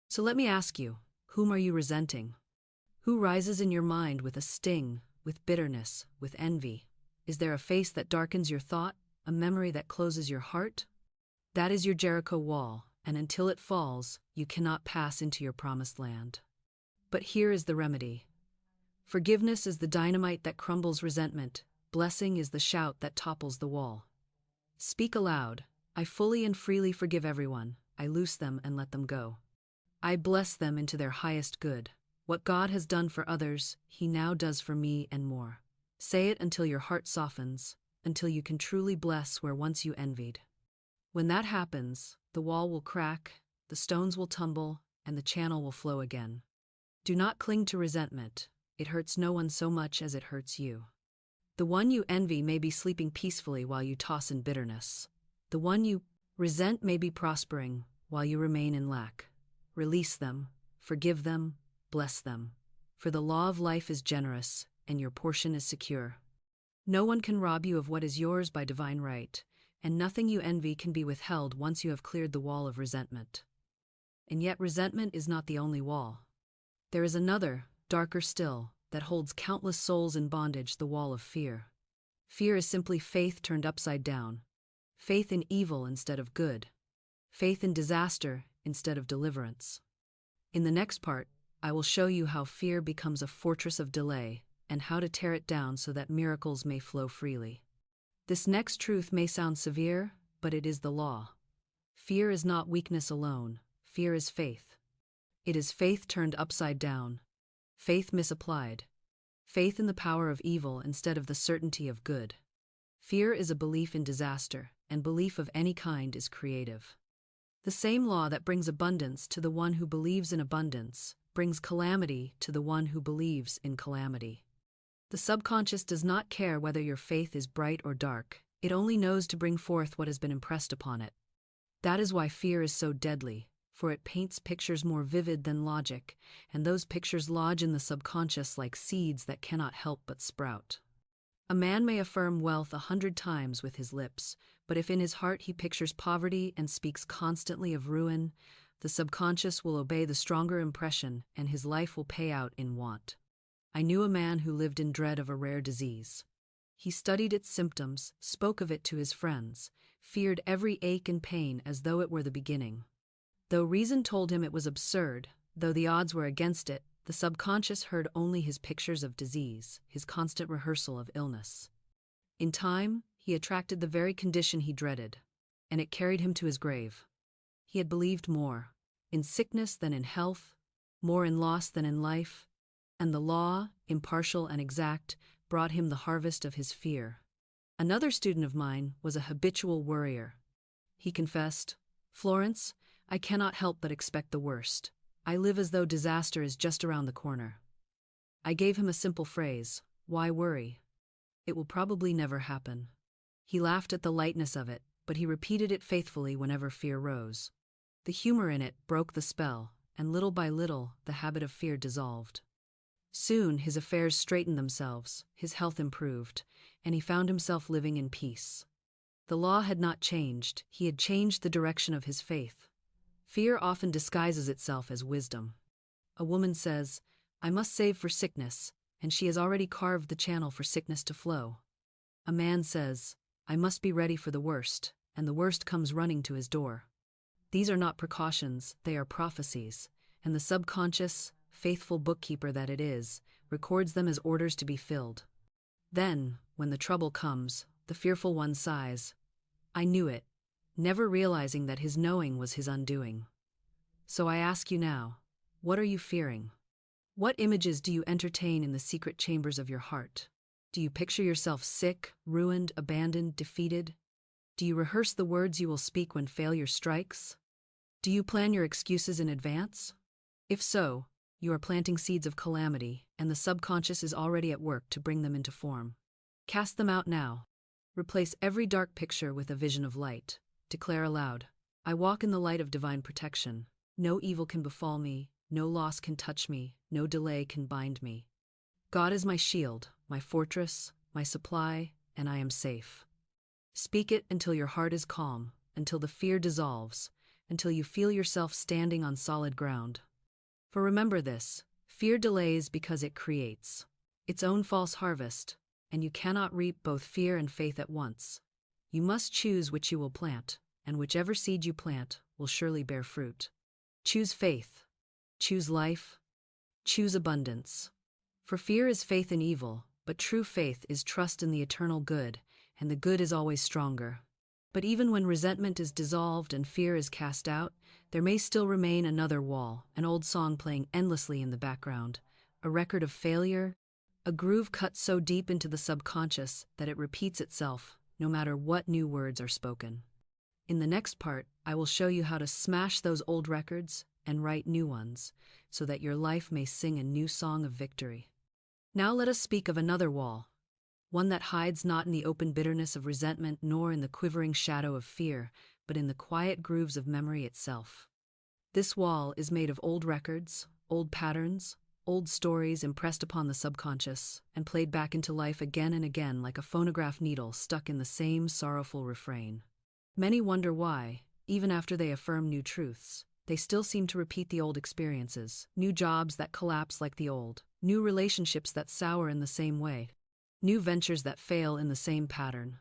So let me ask you, whom are you resenting? Who rises in your mind with a sting, with bitterness, with envy? Is there a face that darkens your thought, a memory that closes your heart? That is your Jericho wall, and until it falls, you cannot pass into your promised land. But here is the remedy. Forgiveness is the dynamite that crumbles resentment. Blessing is the shout that topples the wall. Speak aloud, "I fully and freely forgive everyone. I loose them and let them go. I bless them into their highest good. What God has done for others, He now does for me and more. Say it until your heart softens, until you can truly bless where once you envied. When that happens, the wall will crack, the stones will tumble, and the channel will flow again. Do not cling to resentment. It hurts no one so much as it hurts you. The one you envy may be sleeping peacefully while you toss in bitterness. The one you resent may be prospering while you remain in lack. Release them, forgive them, bless them. For the law of life is generous, and your portion is secure. No one can rob you of what is yours by divine right, and nothing you envy can be withheld once you have cleared the wall of resentment. And yet resentment is not the only wall. There is another, darker still, that holds countless souls in bondage, the wall of fear. Fear is simply faith turned upside down. Faith in evil instead of good. Faith in disaster instead of deliverance. In the next part, I will show you how fear becomes a fortress of delay and how to tear it down so that miracles may flow freely. This next truth may sound severe, but it is the law. Fear is not weakness alone. Fear is faith. It is faith turned upside down. Faith misapplied. Faith in the power of evil instead of the certainty of good. Fear is a belief in disaster, and belief of any kind is creative. The same law that brings abundance to the one who believes in abundance brings calamity to the one who believes in calamity. The subconscious does not care whether your faith is bright or dark, it only knows to bring forth what has been impressed upon it. That is why fear is so deadly, for it paints pictures more vivid than logic, and those pictures lodge in the subconscious like seeds that cannot help but sprout. A man may affirm wealth 100 times with his lips, but if in his heart he pictures poverty and speaks constantly of ruin, the subconscious will obey the stronger impression and his life will pay out in want. I knew a man who lived in dread of a rare disease. He studied its symptoms, spoke of it to his friends, feared every ache and pain as though it were the beginning. Though reason told him it was absurd, though the odds were against it, the subconscious heard only his pictures of disease, his constant rehearsal of illness. In time, he attracted the very condition he dreaded, and it carried him to his grave. He had believed more in sickness than in health, more in loss than in life, and the law, impartial and exact, brought him the harvest of his fear. Another student of mine was a habitual worrier. He confessed, "Florence, I cannot help but expect the worst. I live as though disaster is just around the corner." I gave him a simple phrase, "Why worry? It will probably never happen." He laughed at the lightness of it, but he repeated it faithfully whenever fear rose. The humor in it broke the spell, and little by little the habit of fear dissolved. Soon his affairs straightened themselves, his health improved, and he found himself living in peace. The law had not changed, he had changed the direction of his faith. Fear often disguises itself as wisdom. A woman says, "I must save for sickness," and she has already carved the channel for sickness to flow. A man says, "I must be ready for the worst," and the worst comes running to his door. These are not precautions, they are prophecies, and the subconscious, faithful bookkeeper that it is, records them as orders to be filled. Then, when the trouble comes, the fearful one sighs, "I knew it," never realizing that his knowing was his undoing. So I ask you now, what are you fearing? What images do you entertain in the secret chambers of your heart? Do you picture yourself sick, ruined, abandoned, defeated? Do you rehearse the words you will speak when failure strikes? Do you plan your excuses in advance? If so, you are planting seeds of calamity, and the subconscious is already at work to bring them into form. Cast them out now. Replace every dark picture with a vision of light. Declare aloud, "I walk in the light of divine protection. No evil can befall me, no loss can touch me, no delay can bind me. God is my shield, my fortress, my supply, and I am safe." Speak it until your heart is calm, until the fear dissolves, until you feel yourself standing on solid ground. For remember this, fear delays because it creates its own false harvest, and you cannot reap both fear and faith at once. You must choose which you will plant, and whichever seed you plant will surely bear fruit. Choose faith. Choose life. Choose abundance. For fear is faith in evil, but true faith is trust in the eternal good, and the good is always stronger. But even when resentment is dissolved and fear is cast out, there may still remain another wall, an old song playing endlessly in the background, a record of failure, a groove cut so deep into the subconscious that it repeats itself, no matter what new words are spoken. In the next part, I will show you how to smash those old records and write new ones, so that your life may sing a new song of victory. Now let us speak of another wall, one that hides not in the open bitterness of resentment nor in the quivering shadow of fear, but in the quiet grooves of memory itself. This wall is made of old records, old patterns, old stories impressed upon the subconscious and played back into life again and again like a phonograph needle stuck in the same sorrowful refrain. Many wonder why, even after they affirm new truths, they still seem to repeat the old experiences, new jobs that collapse like the old, new relationships that sour in the same way, new ventures that fail in the same pattern.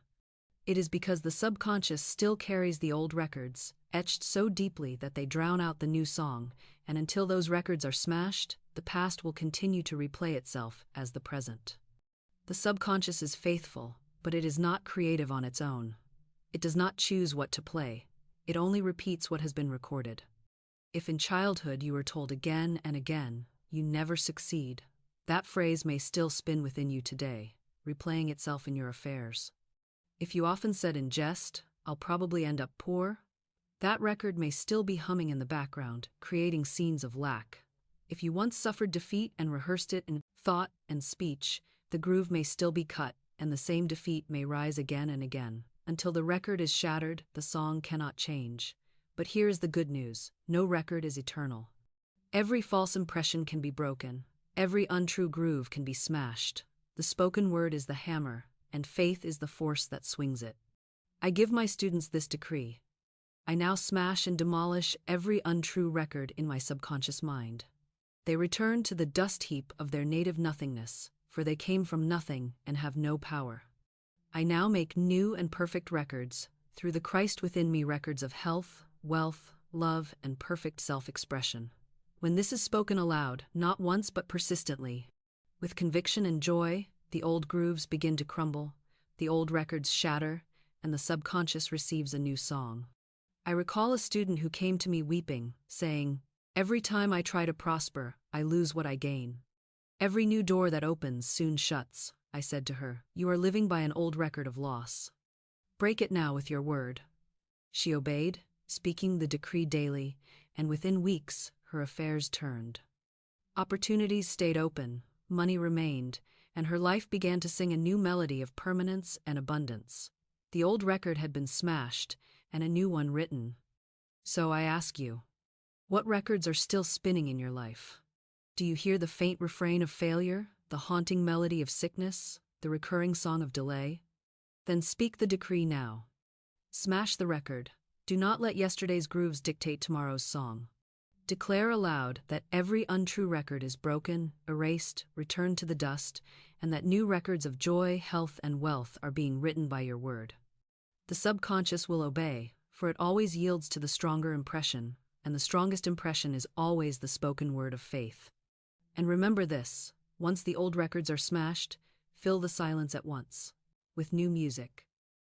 It is because the subconscious still carries the old records, etched so deeply that they drown out the new song, and until those records are smashed, the past will continue to replay itself as the present. The subconscious is faithful, but it is not creative on its own. It does not choose what to play. It only repeats what has been recorded. If in childhood you were told again and again, "You never succeed," that phrase may still spin within you today, replaying itself in your affairs. If you often said in jest, "I'll probably end up poor," that record may still be humming in the background, creating scenes of lack. If you once suffered defeat and rehearsed it in thought and speech, the groove may still be cut, and the same defeat may rise again and again. Until the record is shattered, the song cannot change. But here is the good news: no record is eternal. Every false impression can be broken. Every untrue groove can be smashed. The spoken word is the hammer, and faith is the force that swings it. I give my students this decree. I now smash and demolish every untrue record in my subconscious mind. They return to the dust heap of their native nothingness, for they came from nothing and have no power. I now make new and perfect records, through the Christ within me, records of health, wealth, love, and perfect self-expression. When this is spoken aloud, not once but persistently, with conviction and joy, the old grooves begin to crumble, the old records shatter, and the subconscious receives a new song. I recall a student who came to me weeping, saying, "Every time I try to prosper, I lose what I gain. Every new door that opens soon shuts." I said to her, "You are living by an old record of loss. Break it now with your word." She obeyed, speaking the decree daily, and within weeks, her affairs turned. Opportunities stayed open, money remained, and her life began to sing a new melody of permanence and abundance. The old record had been smashed, and a new one written. So I ask you, what records are still spinning in your life? Do you hear the faint refrain of failure, the haunting melody of sickness, the recurring song of delay? Then speak the decree now. Smash the record. Do not let yesterday's grooves dictate tomorrow's song. Declare aloud that every untrue record is broken, erased, returned to the dust, and that new records of joy, health, and wealth are being written by your word. The subconscious will obey, for it always yields to the stronger impression, and the strongest impression is always the spoken word of faith. And remember this: once the old records are smashed, fill the silence at once, with new music.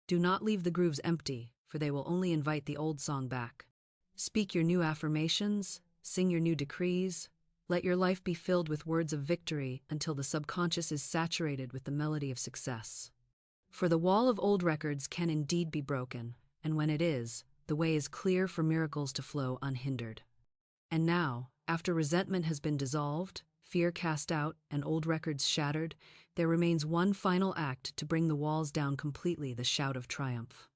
Do not leave the grooves empty, for they will only invite the old song back. Speak your new affirmations, sing your new decrees. Let your life be filled with words of victory until the subconscious is saturated with the melody of success. For the wall of old records can indeed be broken, and when it is, the way is clear for miracles to flow unhindered. And now, after resentment has been dissolved, fear cast out, and old records shattered, there remains one final act to bring the walls down completely: the shout of triumph.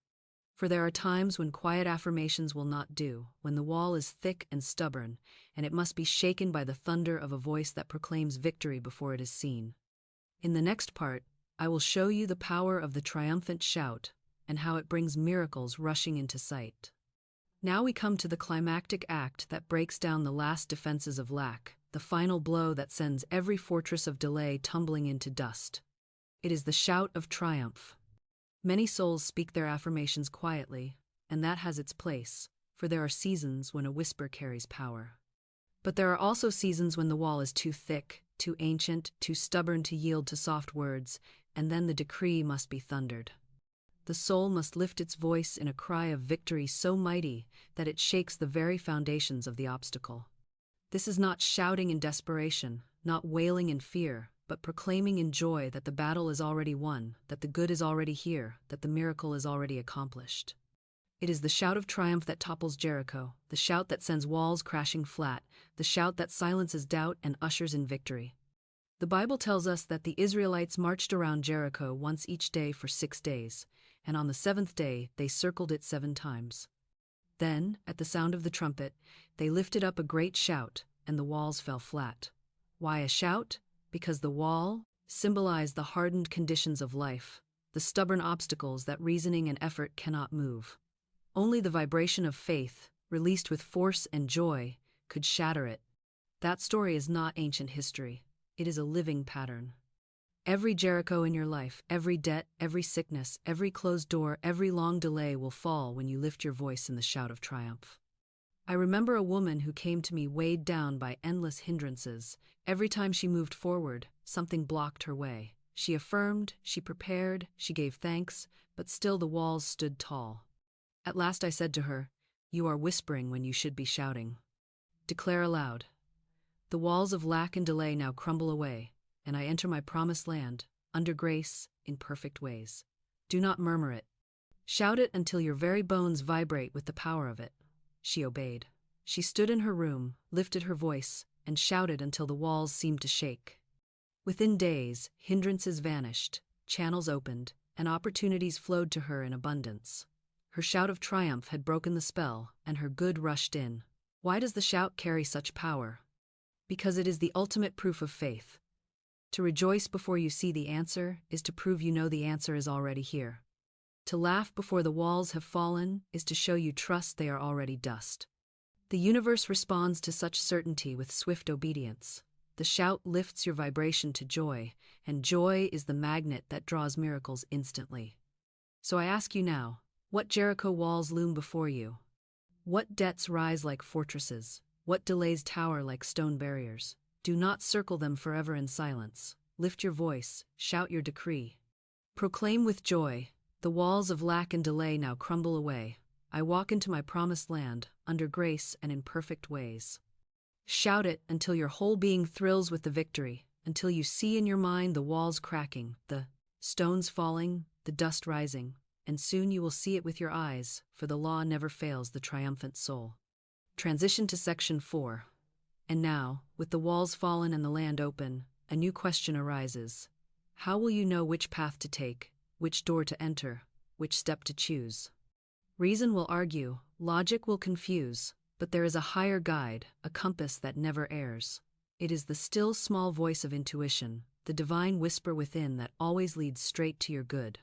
For there are times when quiet affirmations will not do, when the wall is thick and stubborn, and it must be shaken by the thunder of a voice that proclaims victory before it is seen. In the next part, I will show you the power of the triumphant shout and how it brings miracles rushing into sight. Now we come to the climactic act that breaks down the last defenses of lack, the final blow that sends every fortress of delay tumbling into dust. It is the shout of triumph. Many souls speak their affirmations quietly, and that has its place, for there are seasons when a whisper carries power. But there are also seasons when the wall is too thick, too ancient, too stubborn to yield to soft words, and then the decree must be thundered. The soul must lift its voice in a cry of victory so mighty that it shakes the very foundations of the obstacle. This is not shouting in desperation, not wailing in fear, but proclaiming in joy that the battle is already won, that the good is already here, that the miracle is already accomplished. It is the shout of triumph that topples Jericho, the shout that sends walls crashing flat, the shout that silences doubt and ushers in victory. The Bible tells us that the Israelites marched around Jericho once each day for 6 days, and on the 7th day they circled it 7 times. Then, at the sound of the trumpet, they lifted up a great shout, and the walls fell flat. Why a shout? Because the wall symbolized the hardened conditions of life, the stubborn obstacles that reasoning and effort cannot move. Only the vibration of faith, released with force and joy, could shatter it. That story is not ancient history. It is a living pattern. Every Jericho in your life, every debt, every sickness, every closed door, every long delay will fall when you lift your voice in the shout of triumph. I remember a woman who came to me weighed down by endless hindrances. Every time she moved forward, something blocked her way. She affirmed, she prepared, she gave thanks, but still the walls stood tall. At last I said to her, "You are whispering when you should be shouting. Declare aloud. The walls of lack and delay now crumble away, and I enter my promised land, under grace, in perfect ways. Do not murmur it. Shout it until your very bones vibrate with the power of it." She obeyed. She stood in her room, lifted her voice, and shouted until the walls seemed to shake. Within days, hindrances vanished, channels opened, and opportunities flowed to her in abundance. Her shout of triumph had broken the spell, and her good rushed in. Why does the shout carry such power? Because it is the ultimate proof of faith. To rejoice before you see the answer is to prove you know the answer is already here. To laugh before the walls have fallen is to show you trust they are already dust. The universe responds to such certainty with swift obedience. The shout lifts your vibration to joy, and joy is the magnet that draws miracles instantly. So I ask you now, what Jericho walls loom before you? What debts rise like fortresses? What delays tower like stone barriers? Do not circle them forever in silence. Lift your voice, shout your decree. Proclaim with joy, the walls of lack and delay now crumble away. I walk into my promised land, under grace and in perfect ways. Shout it until your whole being thrills with the victory, until you see in your mind the walls cracking, the stones falling, the dust rising, and soon you will see it with your eyes, for the law never fails the triumphant soul. Transition to Section 4. And now, with the walls fallen and the land open, a new question arises. How will you know which path to take, which door to enter, which step to choose? Reason will argue, logic will confuse, but there is a higher guide, a compass that never errs. It is the still small voice of intuition, the divine whisper within that always leads straight to your good.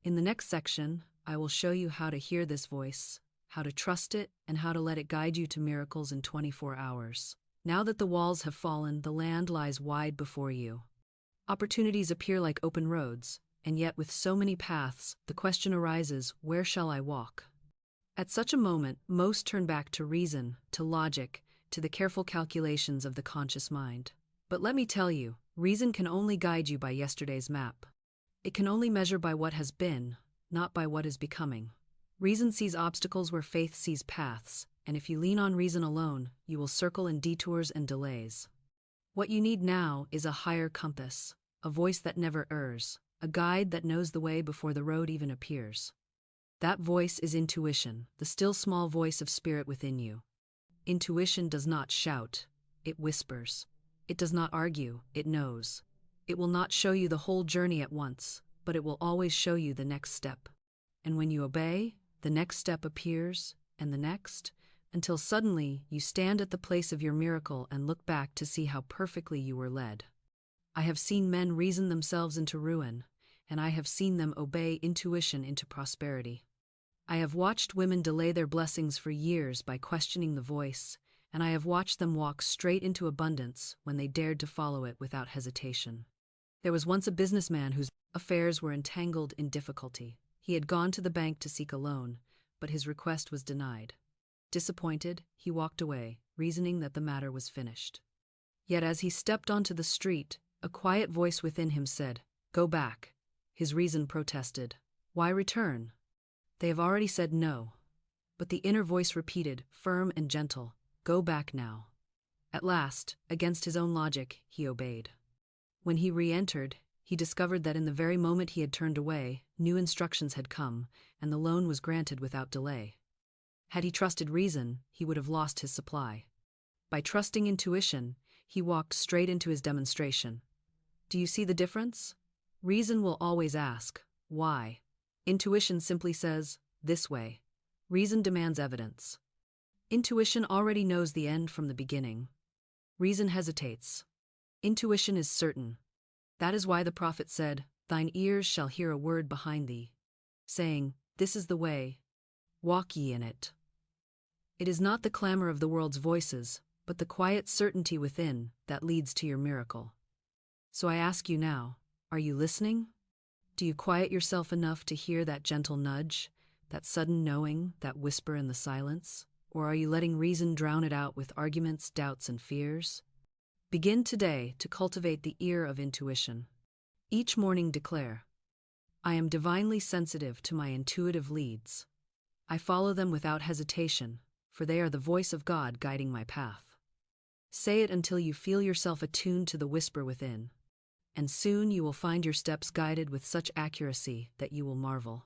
In the next section, I will show you how to hear this voice, how to trust it, and how to let it guide you to miracles in 24 hours. Now that the walls have fallen, the land lies wide before you. Opportunities appear like open roads, and yet with so many paths, the question arises, where shall I walk? At such a moment, most turn back to reason, to logic, to the careful calculations of the conscious mind. But let me tell you, reason can only guide you by yesterday's map. It can only measure by what has been, not by what is becoming. Reason sees obstacles where faith sees paths, and if you lean on reason alone, you will circle in detours and delays. What you need now is a higher compass, a voice that never errs, a guide that knows the way before the road even appears. That voice is intuition, the still small voice of spirit within you. Intuition does not shout, it whispers. It does not argue, it knows. It will not show you the whole journey at once, but it will always show you the next step. And when you obey, the next step appears, and the next, until suddenly you stand at the place of your miracle and look back to see how perfectly you were led. I have seen men reason themselves into ruin, and I have seen them obey intuition into prosperity. I have watched women delay their blessings for years by questioning the voice, and I have watched them walk straight into abundance when they dared to follow it without hesitation. There was once a businessman whose affairs were entangled in difficulty. He had gone to the bank to seek a loan, but his request was denied. Disappointed, he walked away, reasoning that the matter was finished. Yet as he stepped onto the street, a quiet voice within him said, "Go back." His reason protested. Why return? They have already said no. But the inner voice repeated, firm and gentle, go back now. At last, against his own logic, he obeyed. When he re-entered, he discovered that in the very moment he had turned away, new instructions had come, and the loan was granted without delay. Had he trusted reason, he would have lost his supply. By trusting intuition, he walked straight into his demonstration. Do you see the difference? Reason will always ask, why? Intuition simply says, this way. Reason demands evidence. Intuition already knows the end from the beginning. Reason hesitates. Intuition is certain. That is why the prophet said, thine ears shall hear a word behind thee, saying, this is the way, walk ye in it. It is not the clamor of the world's voices, but the quiet certainty within that leads to your miracle. So I ask you now, are you listening? Do you quiet yourself enough to hear that gentle nudge, that sudden knowing, that whisper in the silence? Or are you letting reason drown it out with arguments, doubts, and fears? Begin today to cultivate the ear of intuition. Each morning declare, I am divinely sensitive to my intuitive leads. I follow them without hesitation, for they are the voice of God guiding my path. Say it until you feel yourself attuned to the whisper within, and soon you will find your steps guided with such accuracy that you will marvel.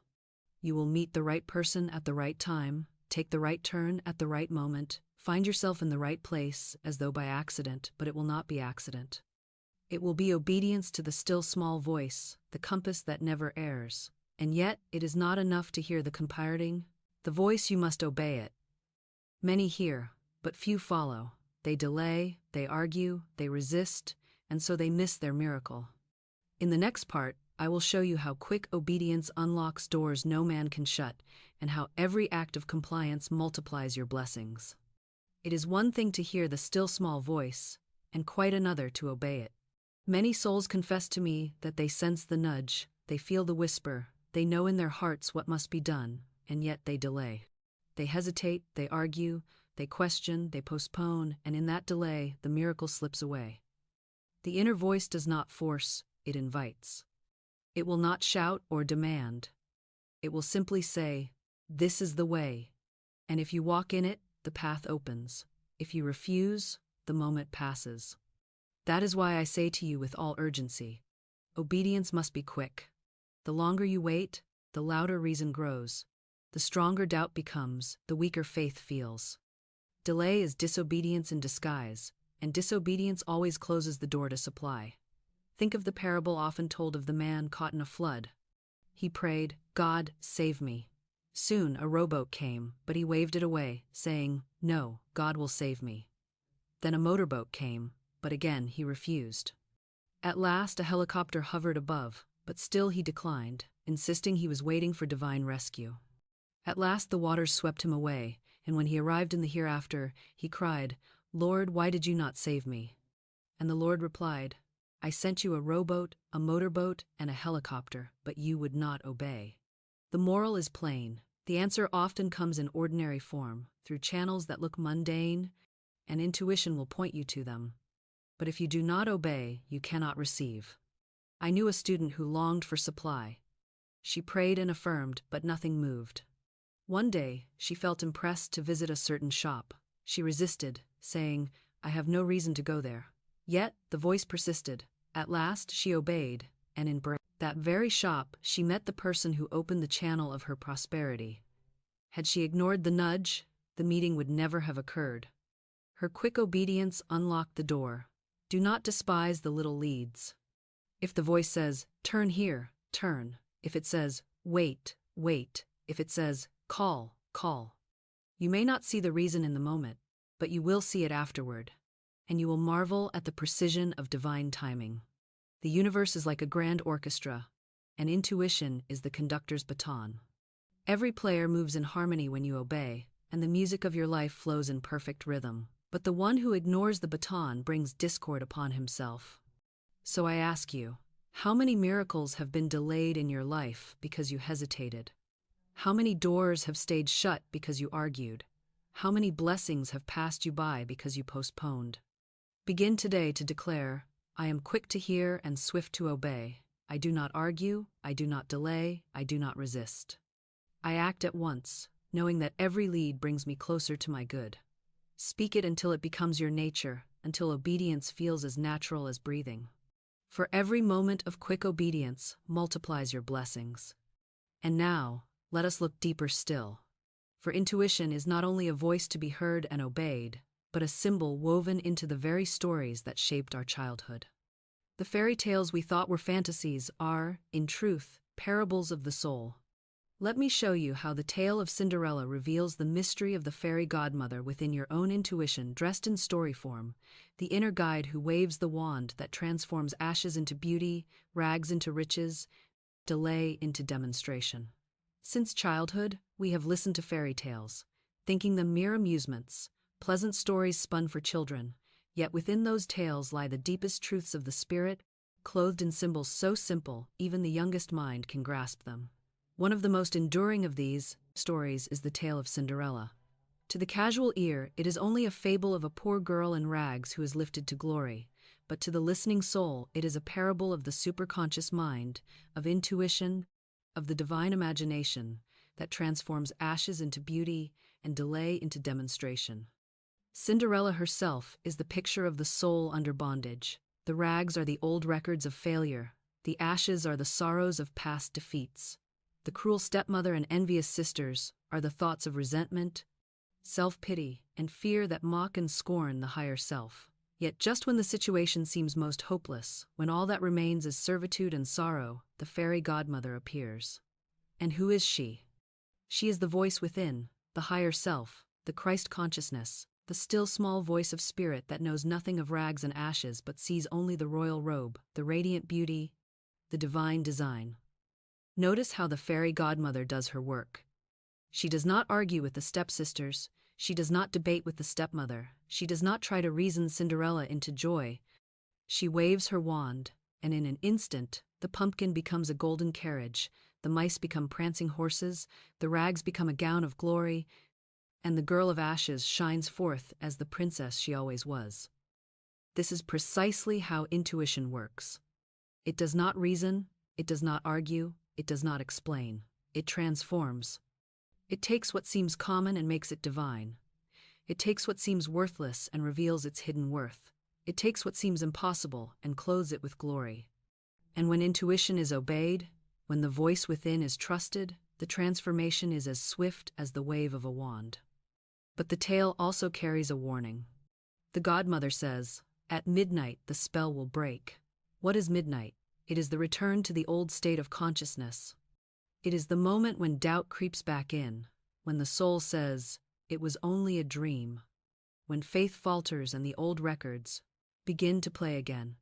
You will meet the right person at the right time, take the right turn at the right moment, find yourself in the right place as though by accident, but it will not be accident. It will be obedience to the still small voice, the compass that never errs. And yet, it is not enough to hear the comparting. The voice, you must obey it. Many hear, but few follow. They delay, they argue, they resist, and so they miss their miracle. In the next part, I will show you how quick obedience unlocks doors no man can shut, and how every act of compliance multiplies your blessings. It is one thing to hear the still small voice, and quite another to obey it. Many souls confess to me that they sense the nudge, they feel the whisper, they know in their hearts what must be done, and yet they delay. They hesitate, they argue, they question, they postpone, and in that delay, the miracle slips away. The inner voice does not force, it invites. It will not shout or demand. It will simply say, this is the way. And if you walk in it, the path opens. If you refuse, the moment passes. That is why I say to you with all urgency, obedience must be quick. The longer you wait, the louder reason grows. The stronger doubt becomes, the weaker faith feels. Delay is disobedience in disguise, and disobedience always closes the door to supply. Think of the parable often told of the man caught in a flood. He prayed, God, save me. Soon a rowboat came, but he waved it away, saying, no, God will save me. Then a motorboat came, but again he refused. At last a helicopter hovered above, but still he declined, insisting he was waiting for divine rescue. At last the waters swept him away, and when he arrived in the hereafter, he cried, Lord, why did you not save me? And the Lord replied, I sent you a rowboat, a motorboat, and a helicopter, but you would not obey. The moral is plain. The answer often comes in ordinary form, through channels that look mundane, and intuition will point you to them. But if you do not obey, you cannot receive. I knew a student who longed for supply. She prayed and affirmed, but nothing moved. One day, she felt impressed to visit a certain shop. She resisted, saying, I have no reason to go there. Yet, the voice persisted. At last, she obeyed, and in that very shop, she met the person who opened the channel of her prosperity. Had she ignored the nudge, the meeting would never have occurred. Her quick obedience unlocked the door. Do not despise the little leads. If the voice says, turn here, turn. If it says, wait, wait. If it says, call, call. You may not see the reason in the moment, but you will see it afterward, and you will marvel at the precision of divine timing. The universe is like a grand orchestra, and intuition is the conductor's baton. Every player moves in harmony when you obey, and the music of your life flows in perfect rhythm. But the one who ignores the baton brings discord upon himself. So I ask you, how many miracles have been delayed in your life because you hesitated? How many doors have stayed shut because you argued? How many blessings have passed you by because you postponed? Begin today to declare, I am quick to hear and swift to obey. I do not argue, I do not delay, I do not resist. I act at once, knowing that every lead brings me closer to my good. Speak it until it becomes your nature, until obedience feels as natural as breathing. For every moment of quick obedience multiplies your blessings. And now, let us look deeper still. For intuition is not only a voice to be heard and obeyed, but a symbol woven into the very stories that shaped our childhood. The fairy tales we thought were fantasies are, in truth, parables of the soul. Let me show you how the tale of Cinderella reveals the mystery of the fairy godmother within your own intuition dressed in story form, the inner guide who waves the wand that transforms ashes into beauty, rags into riches, delay into demonstration. Since childhood, we have listened to fairy tales, thinking them mere amusements, pleasant stories spun for children, yet within those tales lie the deepest truths of the spirit, clothed in symbols so simple even the youngest mind can grasp them. One of the most enduring of these stories is the tale of Cinderella. To the casual ear, it is only a fable of a poor girl in rags who is lifted to glory, but to the listening soul, it is a parable of the superconscious mind, of intuition, of the divine imagination that transforms ashes into beauty and delay into demonstration. Cinderella herself is the picture of the soul under bondage. The rags are the old records of failure. The ashes are the sorrows of past defeats. The cruel stepmother and envious sisters are the thoughts of resentment, self-pity, and fear that mock and scorn the higher self. Yet just when the situation seems most hopeless, when all that remains is servitude and sorrow, the fairy godmother appears. And who is she? She is the voice within, the higher self, the Christ consciousness, the still small voice of spirit that knows nothing of rags and ashes but sees only the royal robe, the radiant beauty, the divine design. Notice how the fairy godmother does her work. She does not argue with the stepsisters, she does not debate with the stepmother, she does not try to reason Cinderella into joy. She waves her wand, and in an instant, the pumpkin becomes a golden carriage, the mice become prancing horses, the rags become a gown of glory, and the girl of ashes shines forth as the princess she always was. This is precisely how intuition works. It does not reason, it does not argue, it does not explain. It transforms. It takes what seems common and makes it divine. It takes what seems worthless and reveals its hidden worth. It takes what seems impossible and clothes it with glory. And when intuition is obeyed, when the voice within is trusted, the transformation is as swift as the wave of a wand. But the tale also carries a warning. The godmother says, "At midnight the spell will break." What is midnight? It is the return to the old state of consciousness. It is the moment when doubt creeps back in, when the soul says, "It was only a dream," when faith falters and the old records begin to play again.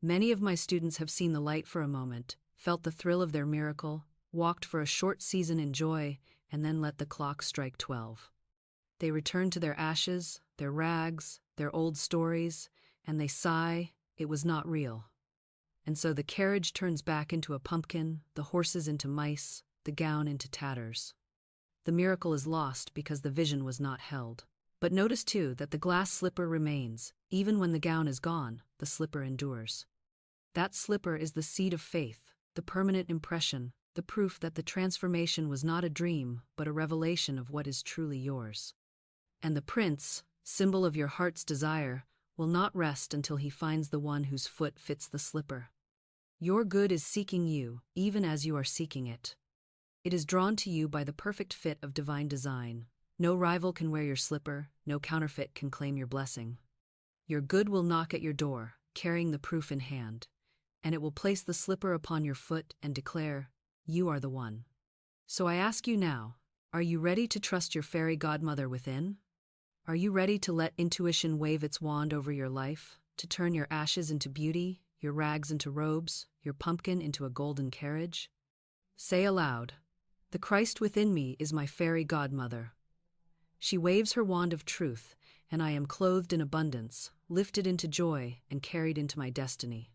Many of my students have seen the light for a moment, felt the thrill of their miracle, walked for a short season in joy, and then let the clock strike 12. They return to their ashes, their rags, their old stories, and they sigh, "It was not real." And so the carriage turns back into a pumpkin, the horses into mice, the gown into tatters. The miracle is lost because the vision was not held. But notice too that the glass slipper remains. Even when the gown is gone, the slipper endures. That slipper is the seed of faith, the permanent impression, the proof that the transformation was not a dream, but a revelation of what is truly yours. And the prince, symbol of your heart's desire, will not rest until he finds the one whose foot fits the slipper. Your good is seeking you, even as you are seeking it. It is drawn to you by the perfect fit of divine design. No rival can wear your slipper, no counterfeit can claim your blessing. Your good will knock at your door, carrying the proof in hand, and it will place the slipper upon your foot and declare, "You are the one." So I ask you now, are you ready to trust your fairy godmother within? Are you ready to let intuition wave its wand over your life, to turn your ashes into beauty, your rags into robes, your pumpkin into a golden carriage? Say aloud, "The Christ within me is my fairy godmother." She waves her wand of truth, and I am clothed in abundance, lifted into joy, and carried into my destiny.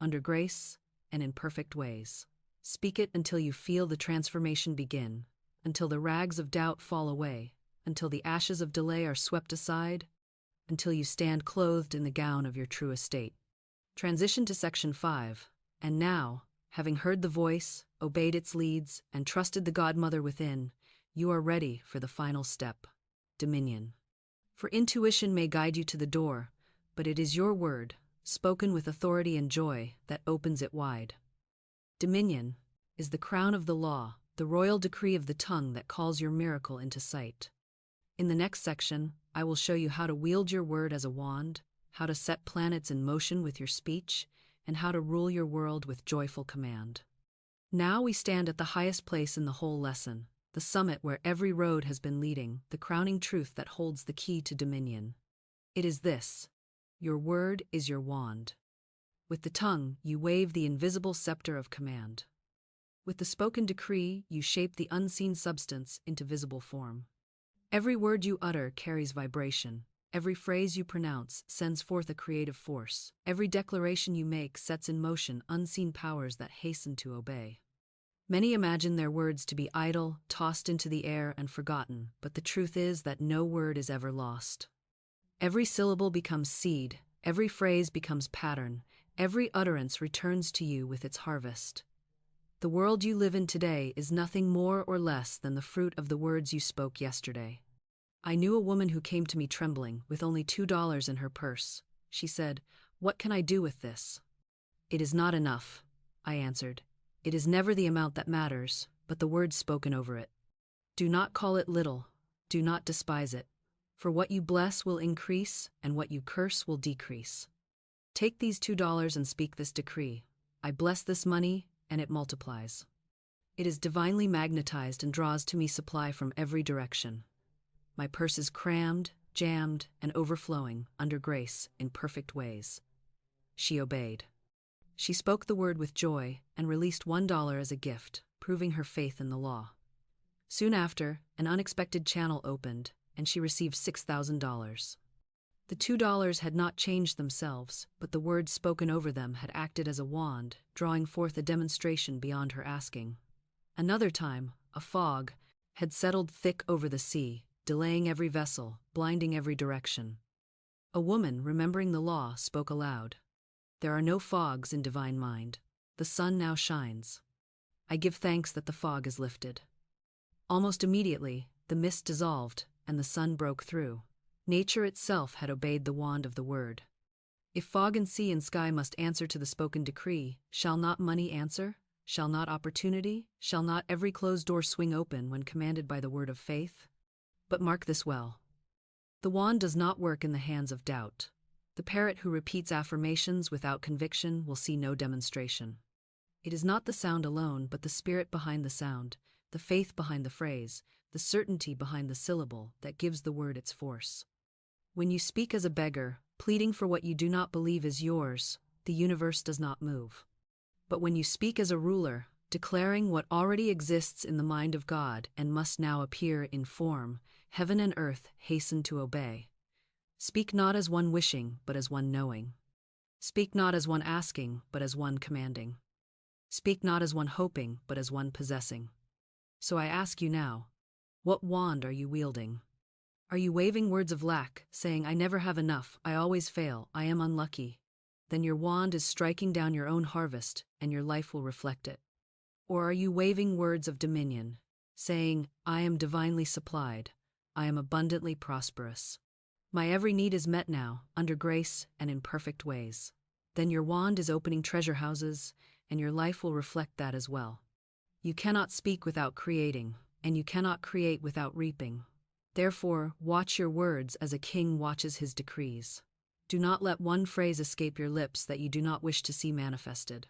Under grace and in perfect ways. Speak it until you feel the transformation begin, until the rags of doubt fall away, until the ashes of delay are swept aside, until you stand clothed in the gown of your true estate. Transition to Section 5. And now, Having heard the voice, obeyed its leads, and trusted the godmother within, you are ready for the final step: dominion. For intuition may guide you to the door, but it is your word, spoken with authority and joy, that opens it wide. Dominion is the crown of the law, the royal decree of the tongue that calls your miracle into sight. In the next section, I will show you how to wield your word as a wand, how to set planets in motion with your speech, and how to rule your world with joyful command. Now we stand at the highest place in the whole lesson, the summit where every road has been leading, the crowning truth that holds the key to dominion. It is this: your word is your wand. With the tongue, you wave the invisible scepter of command. With the spoken decree, you shape the unseen substance into visible form. Every word you utter carries vibration. Every phrase you pronounce sends forth a creative force. Every declaration you make sets in motion unseen powers that hasten to obey. Many imagine their words to be idle, tossed into the air and forgotten, but the truth is that no word is ever lost. Every syllable becomes seed, every phrase becomes pattern, every utterance returns to you with its harvest. The world you live in today is nothing more or less than the fruit of the words you spoke yesterday. I knew a woman who came to me trembling, with only $2 in her purse. She said, "What can I do with this?" "It is not enough," I answered. "It is never the amount that matters, but the words spoken over it. Do not call it little, do not despise it, for what you bless will increase, and what you curse will decrease. Take these $2 and speak this decree. I bless this money, and it multiplies. It is divinely magnetized and draws to me supply from every direction. My purse is crammed, jammed, and overflowing under grace in perfect ways." She obeyed. She spoke the word with joy and released $1 as a gift, proving her faith in the law. Soon after, an unexpected channel opened, and she received $6,000. The $2 had not changed themselves, but the words spoken over them had acted as a wand, drawing forth a demonstration beyond her asking. Another time, a fog had settled thick over the sea, delaying every vessel, blinding every direction. A woman, remembering the law, spoke aloud. "There are no fogs in divine mind. The sun now shines. I give thanks that the fog is lifted." Almost immediately, the mist dissolved, and the sun broke through. Nature itself had obeyed the wand of the word. If fog and sea and sky must answer to the spoken decree, shall not money answer? Shall not opportunity? Shall not every closed door swing open when commanded by the word of faith? But mark this well. The wand does not work in the hands of doubt. The parrot who repeats affirmations without conviction will see no demonstration. It is not the sound alone, but the spirit behind the sound, the faith behind the phrase, the certainty behind the syllable that gives the word its force. When you speak as a beggar, pleading for what you do not believe is yours, the universe does not move. But when you speak as a ruler, declaring what already exists in the mind of God and must now appear in form, heaven and earth hasten to obey. Speak not as one wishing, but as one knowing. Speak not as one asking, but as one commanding. Speak not as one hoping, but as one possessing. So I ask you now, what wand are you wielding? Are you waving words of lack, saying, "I never have enough, I always fail, I am unlucky"? Then your wand is striking down your own harvest, and your life will reflect it. Or are you waving words of dominion, saying, "I am divinely supplied, I am abundantly prosperous. My every need is met now, under grace and in perfect ways"? Then your wand is opening treasure houses, and your life will reflect that as well. You cannot speak without creating, and you cannot create without reaping. Therefore, watch your words as a king watches his decrees. Do not let one phrase escape your lips that you do not wish to see manifested.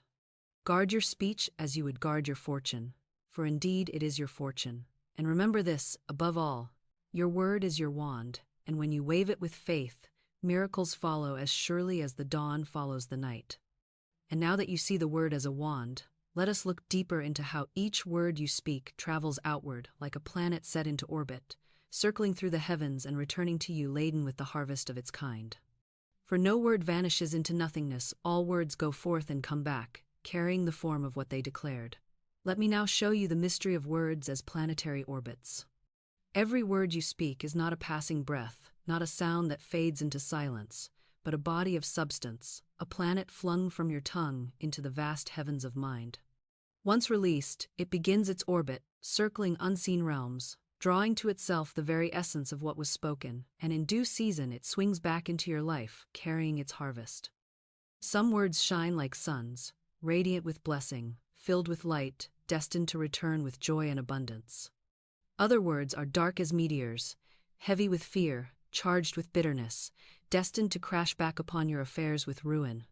Guard your speech as you would guard your fortune, for indeed it is your fortune. And remember this, above all, your word is your wand, and when you wave it with faith, miracles follow as surely as the dawn follows the night. And now that you see the word as a wand, let us look deeper into how each word you speak travels outward like a planet set into orbit, circling through the heavens and returning to you laden with the harvest of its kind. For no word vanishes into nothingness, all words go forth and come back, carrying the form of what they declared. Let me now show you the mystery of words as planetary orbits. Every word you speak is not a passing breath, not a sound that fades into silence, but a body of substance, a planet flung from your tongue into the vast heavens of mind. Once released, it begins its orbit, circling unseen realms, drawing to itself the very essence of what was spoken, and in due season it swings back into your life, carrying its harvest. Some words shine like suns, radiant with blessing, filled with light, destined to return with joy and abundance. Other words are dark as meteors, heavy with fear, charged with bitterness, destined to crash back upon your affairs with ruin.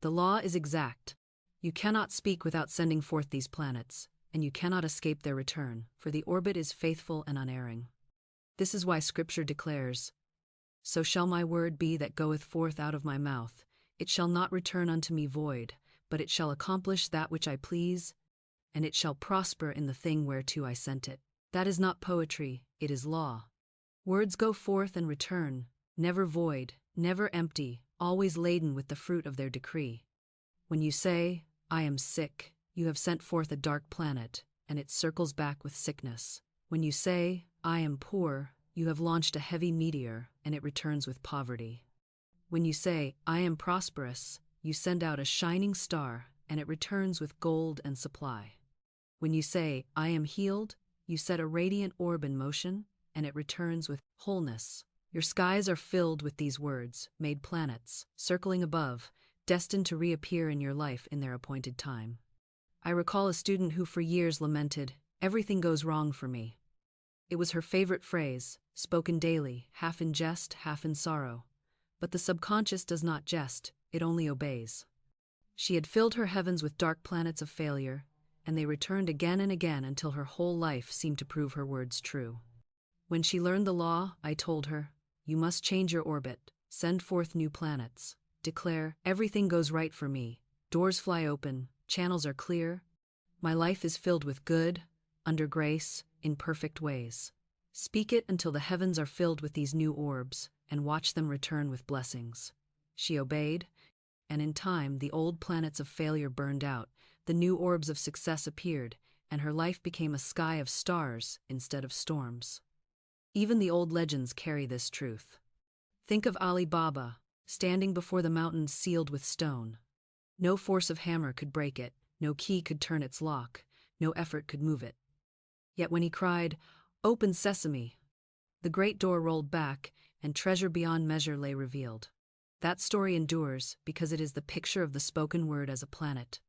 The law is exact. You cannot speak without sending forth these planets, and you cannot escape their return, for the orbit is faithful and unerring. This is why Scripture declares, "So shall my word be that goeth forth out of my mouth. It shall not return unto me void, but it shall accomplish that which I please, and it shall prosper in the thing whereto I sent it." That is not poetry, it is law. Words go forth and return, never void, never empty, always laden with the fruit of their decree. When you say, "I am sick," you have sent forth a dark planet, and it circles back with sickness. When you say, "I am poor," you have launched a heavy meteor, and it returns with poverty. When you say, "I am prosperous," you send out a shining star, and it returns with gold and supply. When you say, "I am healed," you set a radiant orb in motion, and it returns with wholeness. Your skies are filled with these words, made planets, circling above, destined to reappear in your life in their appointed time. I recall a student who for years lamented, "Everything goes wrong for me." It was her favorite phrase, spoken daily, half in jest, half in sorrow. But the subconscious does not jest, it only obeys. She had filled her heavens with dark planets of failure, and they returned again and again until her whole life seemed to prove her words true. When she learned the law, I told her, "You must change your orbit, send forth new planets. Declare, everything goes right for me, doors fly open, channels are clear. My life is filled with good, under grace, in perfect ways." Speak it until the heavens are filled with these new orbs, and watch them return with blessings. She obeyed, and in time the old planets of failure burned out, the new orbs of success appeared, and her life became a sky of stars instead of storms. Even the old legends carry this truth. Think of Ali Baba, standing before the mountain sealed with stone. No force of hammer could break it, no key could turn its lock, no effort could move it. Yet when he cried, "Open sesame," the great door rolled back, and treasure beyond measure lay revealed. That story endures because it is the picture of the spoken word as a planet.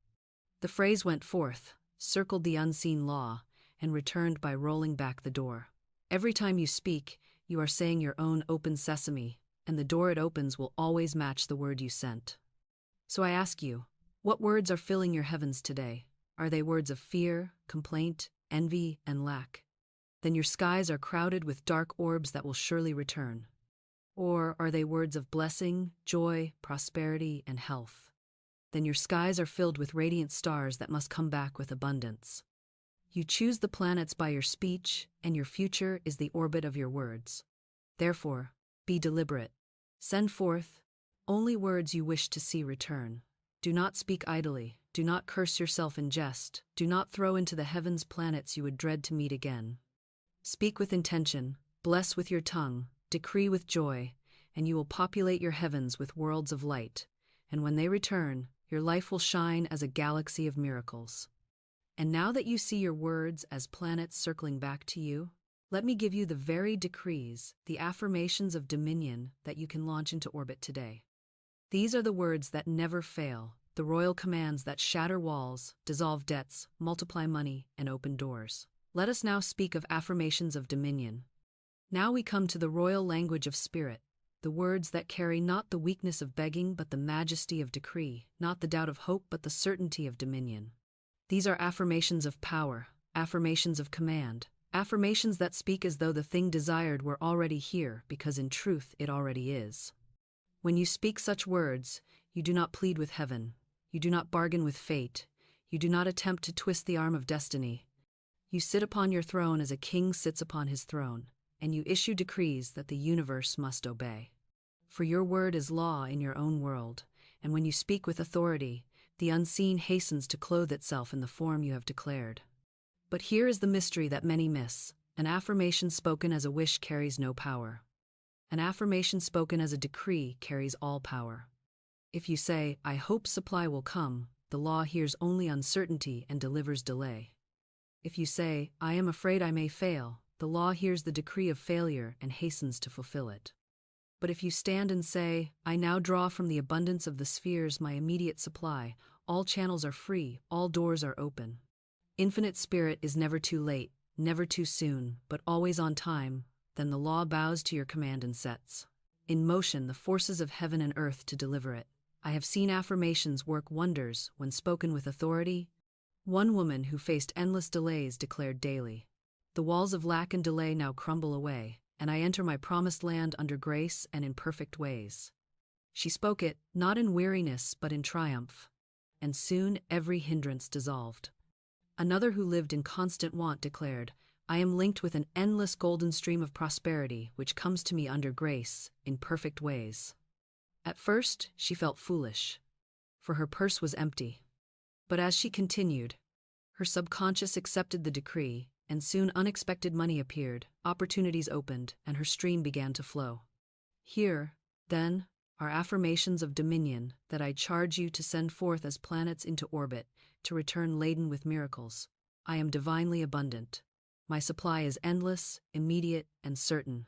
The phrase went forth, circled the unseen law, and returned by rolling back the door. Every time you speak, you are saying your own "open sesame," and the door it opens will always match the word you sent. So I ask you, what words are filling your heavens today? Are they words of fear, complaint, envy, and lack? Then your skies are crowded with dark orbs that will surely return. Or are they words of blessing, joy, prosperity, and health? Then your skies are filled with radiant stars that must come back with abundance. You choose the planets by your speech, and your future is the orbit of your words. Therefore, be deliberate. Send forth only words you wish to see return. Do not speak idly, do not curse yourself in jest, do not throw into the heavens planets you would dread to meet again. Speak with intention, bless with your tongue, decree with joy, and you will populate your heavens with worlds of light, and when they return, your life will shine as a galaxy of miracles. And now that you see your words as planets circling back to you, let me give you the very decrees, the affirmations of dominion that you can launch into orbit today. These are the words that never fail, the royal commands that shatter walls, dissolve debts, multiply money, and open doors. Let us now speak of affirmations of dominion. Now we come to the royal language of spirit, the words that carry not the weakness of begging but the majesty of decree, not the doubt of hope but the certainty of dominion. These are affirmations of power, affirmations of command, affirmations that speak as though the thing desired were already here because in truth it already is. When you speak such words, you do not plead with heaven, you do not bargain with fate, you do not attempt to twist the arm of destiny. You sit upon your throne as a king sits upon his throne, and you issue decrees that the universe must obey. For your word is law in your own world, and when you speak with authority, the unseen hastens to clothe itself in the form you have declared. But here is the mystery that many miss. An affirmation spoken as a wish carries no power. An affirmation spoken as a decree carries all power. If you say, "I hope supply will come," the law hears only uncertainty and delivers delay. If you say, I am afraid I may fail, the law hears the decree of failure and hastens to fulfill it. But if you stand and say, I now draw from the abundance of the spheres my immediate supply, all channels are free, all doors are open. Infinite Spirit is never too late, never too soon, but always on time, then the law bows to your command and sets in motion the forces of heaven and earth to deliver it. I have seen affirmations work wonders when spoken with authority. One woman who faced endless delays declared daily, the walls of lack and delay now crumble away, and I enter my promised land under grace and in perfect ways. She spoke it, not in weariness but in triumph, and soon every hindrance dissolved. Another who lived in constant want declared, I am linked with an endless golden stream of prosperity which comes to me under grace, in perfect ways. At first, she felt foolish, for her purse was empty. But as she continued, her subconscious accepted the decree, and soon unexpected money appeared, opportunities opened, and her stream began to flow. Here, then, are affirmations of dominion that I charge you to send forth as planets into orbit, to return laden with miracles. I am divinely abundant. My supply is endless, immediate, and certain.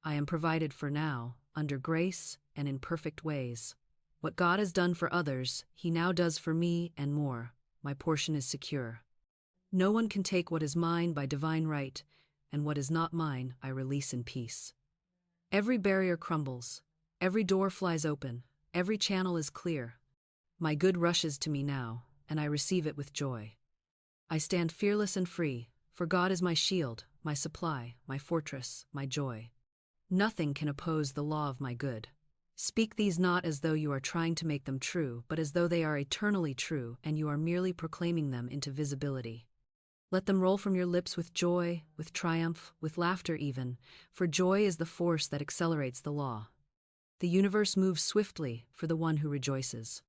I am provided for now, under grace and in perfect ways. What God has done for others, He now does for me and more. My portion is secure. No one can take what is mine by divine right, and what is not mine I release in peace. Every barrier crumbles, every door flies open, every channel is clear. My good rushes to me now, and I receive it with joy. I stand fearless and free, for God is my shield, my supply, my fortress, my joy. Nothing can oppose the law of my good. Speak these not as though you are trying to make them true, but as though they are eternally true and you are merely proclaiming them into visibility. Let them roll from your lips with joy, with triumph, with laughter even, for joy is the force that accelerates the law. The universe moves swiftly for the one who rejoices.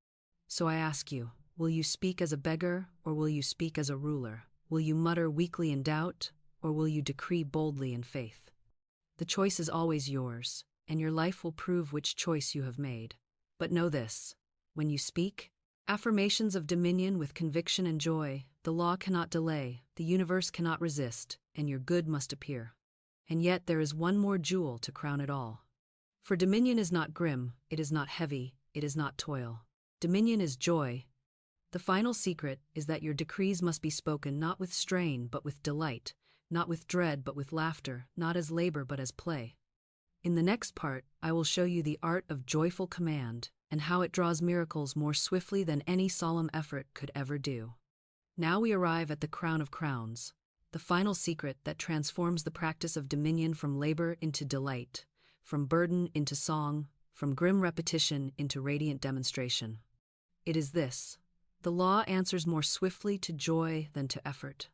So I ask you, will you speak as a beggar, or will you speak as a ruler? Will you mutter weakly in doubt, or will you decree boldly in faith? The choice is always yours, and your life will prove which choice you have made. But know this, when you speak, affirmations of dominion with conviction and joy, the law cannot delay, the universe cannot resist, and your good must appear. And yet there is one more jewel to crown it all. For dominion is not grim, it is not heavy, it is not toil. Dominion is joy. The final secret is that your decrees must be spoken not with strain but with delight, not with dread but with laughter, not as labor but as play. In the next part, I will show you the art of joyful command and how it draws miracles more swiftly than any solemn effort could ever do. Now we arrive at the crown of crowns, the final secret that transforms the practice of dominion from labor into delight, from burden into song, from grim repetition into radiant demonstration. It is this: the law answers more swiftly to joy than to effort.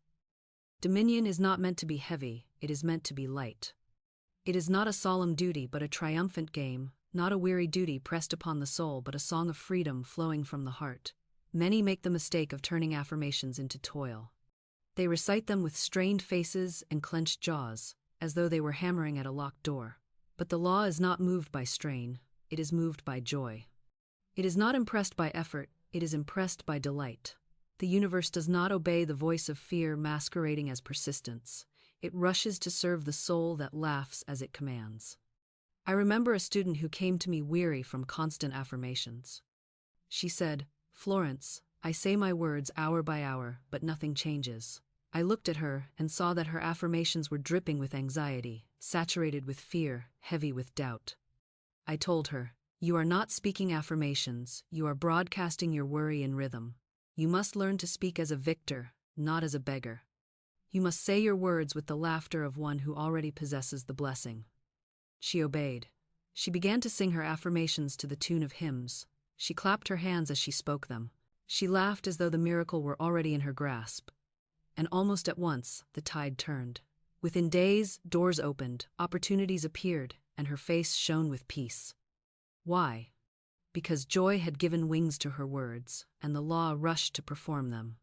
Dominion is not meant to be heavy, it is meant to be light. It is not a solemn duty but a triumphant game, not a weary duty pressed upon the soul but a song of freedom flowing from the heart. Many make the mistake of turning affirmations into toil. They recite them with strained faces and clenched jaws, as though they were hammering at a locked door. But the law is not moved by strain, it is moved by joy. It is not impressed by effort, it is impressed by delight. The universe does not obey the voice of fear masquerading as persistence. It rushes to serve the soul that laughs as it commands. I remember a student who came to me weary from constant affirmations. She said, Florence, I say my words hour by hour, but nothing changes. I looked at her and saw that her affirmations were dripping with anxiety, saturated with fear, heavy with doubt. I told her, you are not speaking affirmations, you are broadcasting your worry in rhythm. You must learn to speak as a victor, not as a beggar. You must say your words with the laughter of one who already possesses the blessing. She obeyed. She began to sing her affirmations to the tune of hymns. She clapped her hands as she spoke them. She laughed as though the miracle were already in her grasp. And almost at once, the tide turned. Within days, doors opened, opportunities appeared, and her face shone with peace. Why? Because joy had given wings to her words, and the law rushed to perform them.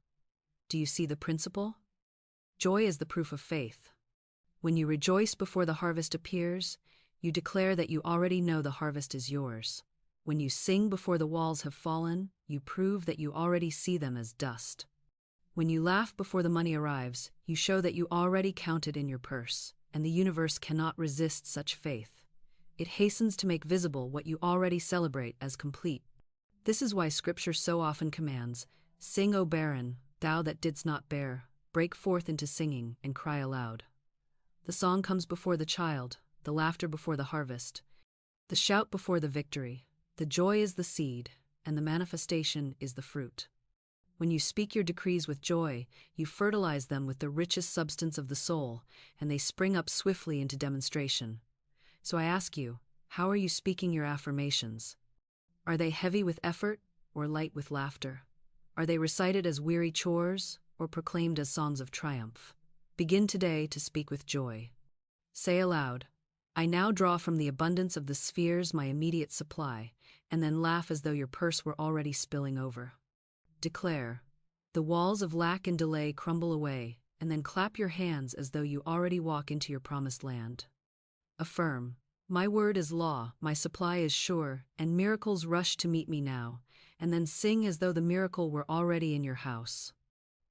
Do you see the principle? Joy is the proof of faith. When you rejoice before the harvest appears, you declare that you already know the harvest is yours. When you sing before the walls have fallen, you prove that you already see them as dust. When you laugh before the money arrives, you show that you already count it in your purse, and the universe cannot resist such faith. It hastens to make visible what you already celebrate as complete. This is why Scripture so often commands, "Sing, O barren, thou that didst not bear, break forth into singing and cry aloud." The song comes before the child, the laughter before the harvest, the shout before the victory. The joy is the seed, and the manifestation is the fruit. When you speak your decrees with joy, you fertilize them with the richest substance of the soul, and they spring up swiftly into demonstration. So I ask you, how are you speaking your affirmations? Are they heavy with effort or light with laughter? Are they recited as weary chores or proclaimed as songs of triumph? Begin today to speak with joy. Say aloud, "I now draw from the abundance of the spheres my immediate supply," and then laugh as though your purse were already spilling over. Declare, "The walls of lack and delay crumble away," and then clap your hands as though you already walk into your promised land. Affirm, "My word is law, my supply is sure, and miracles rush to meet me now," and then sing as though the miracle were already in your house.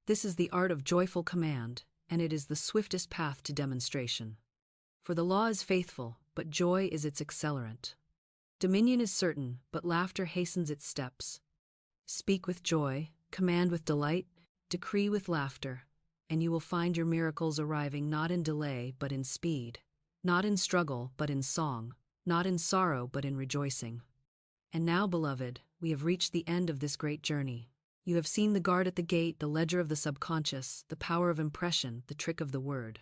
This is the art of joyful command, and it is the swiftest path to demonstration. For the law is faithful, but joy is its accelerant. Dominion is certain, but laughter hastens its steps. Speak with joy, command with delight, decree with laughter, and you will find your miracles arriving not in delay but in speed, not in struggle but in song, not in sorrow but in rejoicing. And now, beloved, we have reached the end of this great journey. You have seen the guard at the gate, the ledger of the subconscious, the power of impression, the trick of the word.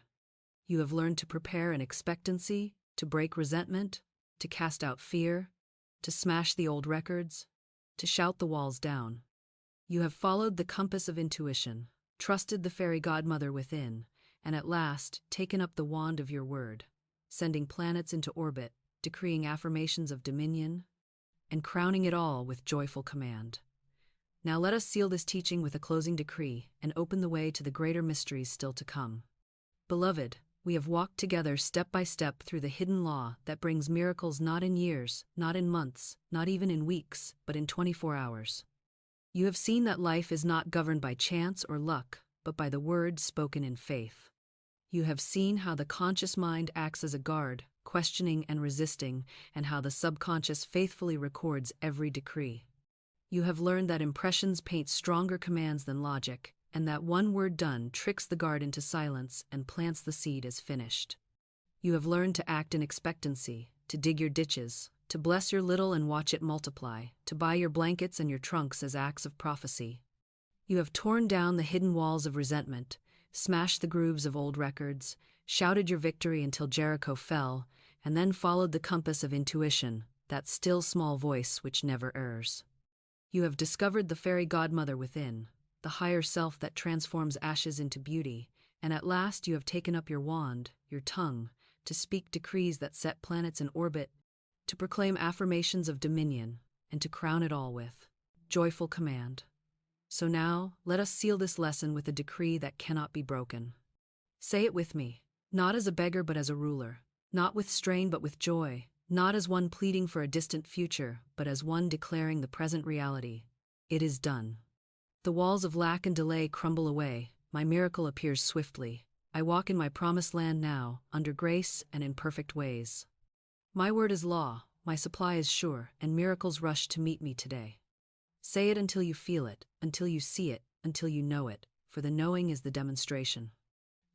You have learned to prepare an expectancy, to break resentment, to cast out fear, to smash the old records, to shout the walls down. You have followed the compass of intuition, trusted the fairy godmother within, and at last taken up the wand of your word, sending planets into orbit, decreeing affirmations of dominion, and crowning it all with joyful command. Now let us seal this teaching with a closing decree and open the way to the greater mysteries still to come. Beloved, we have walked together step by step through the hidden law that brings miracles not in years, not in months, not even in weeks, but in 24 hours. You have seen that life is not governed by chance or luck, but by the word spoken in faith. You have seen how the conscious mind acts as a guard, questioning and resisting, and how the subconscious faithfully records every decree. You have learned that impressions paint stronger commands than logic, and that one word done tricks the guard into silence and plants the seed as finished. You have learned to act in expectancy, to dig your ditches, to bless your little and watch it multiply, to buy your blankets and your trunks as acts of prophecy. You have torn down the hidden walls of resentment, smashed the grooves of old records, shouted your victory until Jericho fell, and then followed the compass of intuition, that still small voice which never errs. You have discovered the fairy godmother within, the higher self that transforms ashes into beauty, and at last you have taken up your wand, your tongue, to speak decrees that set planets in orbit, to proclaim affirmations of dominion, and to crown it all with joyful command. So now, let us seal this lesson with a decree that cannot be broken. Say it with me, not as a beggar but as a ruler, not with strain but with joy, not as one pleading for a distant future, but as one declaring the present reality. It is done. The walls of lack and delay crumble away, my miracle appears swiftly. I walk in my promised land now, under grace and in perfect ways. My word is law, my supply is sure, and miracles rush to meet me today. Say it until you feel it, until you see it, until you know it, for the knowing is the demonstration.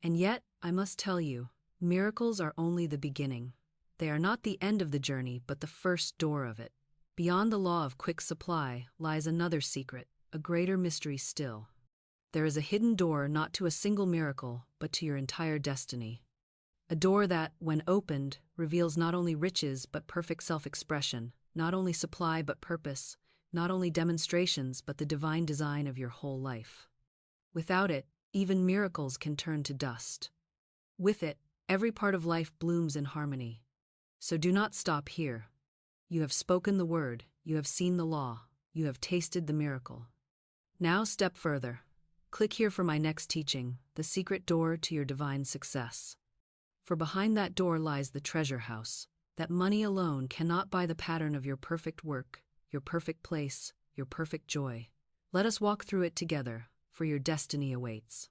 And yet, I must tell you, miracles are only the beginning. They are not the end of the journey, but the first door of it. Beyond the law of quick supply lies another secret, a greater mystery still. There is a hidden door not to a single miracle, but to your entire destiny. A door that, when opened, reveals not only riches but perfect self-expression, not only supply but purpose, not only demonstrations but the divine design of your whole life. Without it, even miracles can turn to dust. With it, every part of life blooms in harmony. So do not stop here. You have spoken the word, you have seen the law, you have tasted the miracle. Now step further. Click here for my next teaching, the secret door to your divine success. For behind that door lies the treasure house, that money alone cannot buy the pattern of your perfect work, your perfect place, your perfect joy. Let us walk through it together, for your destiny awaits.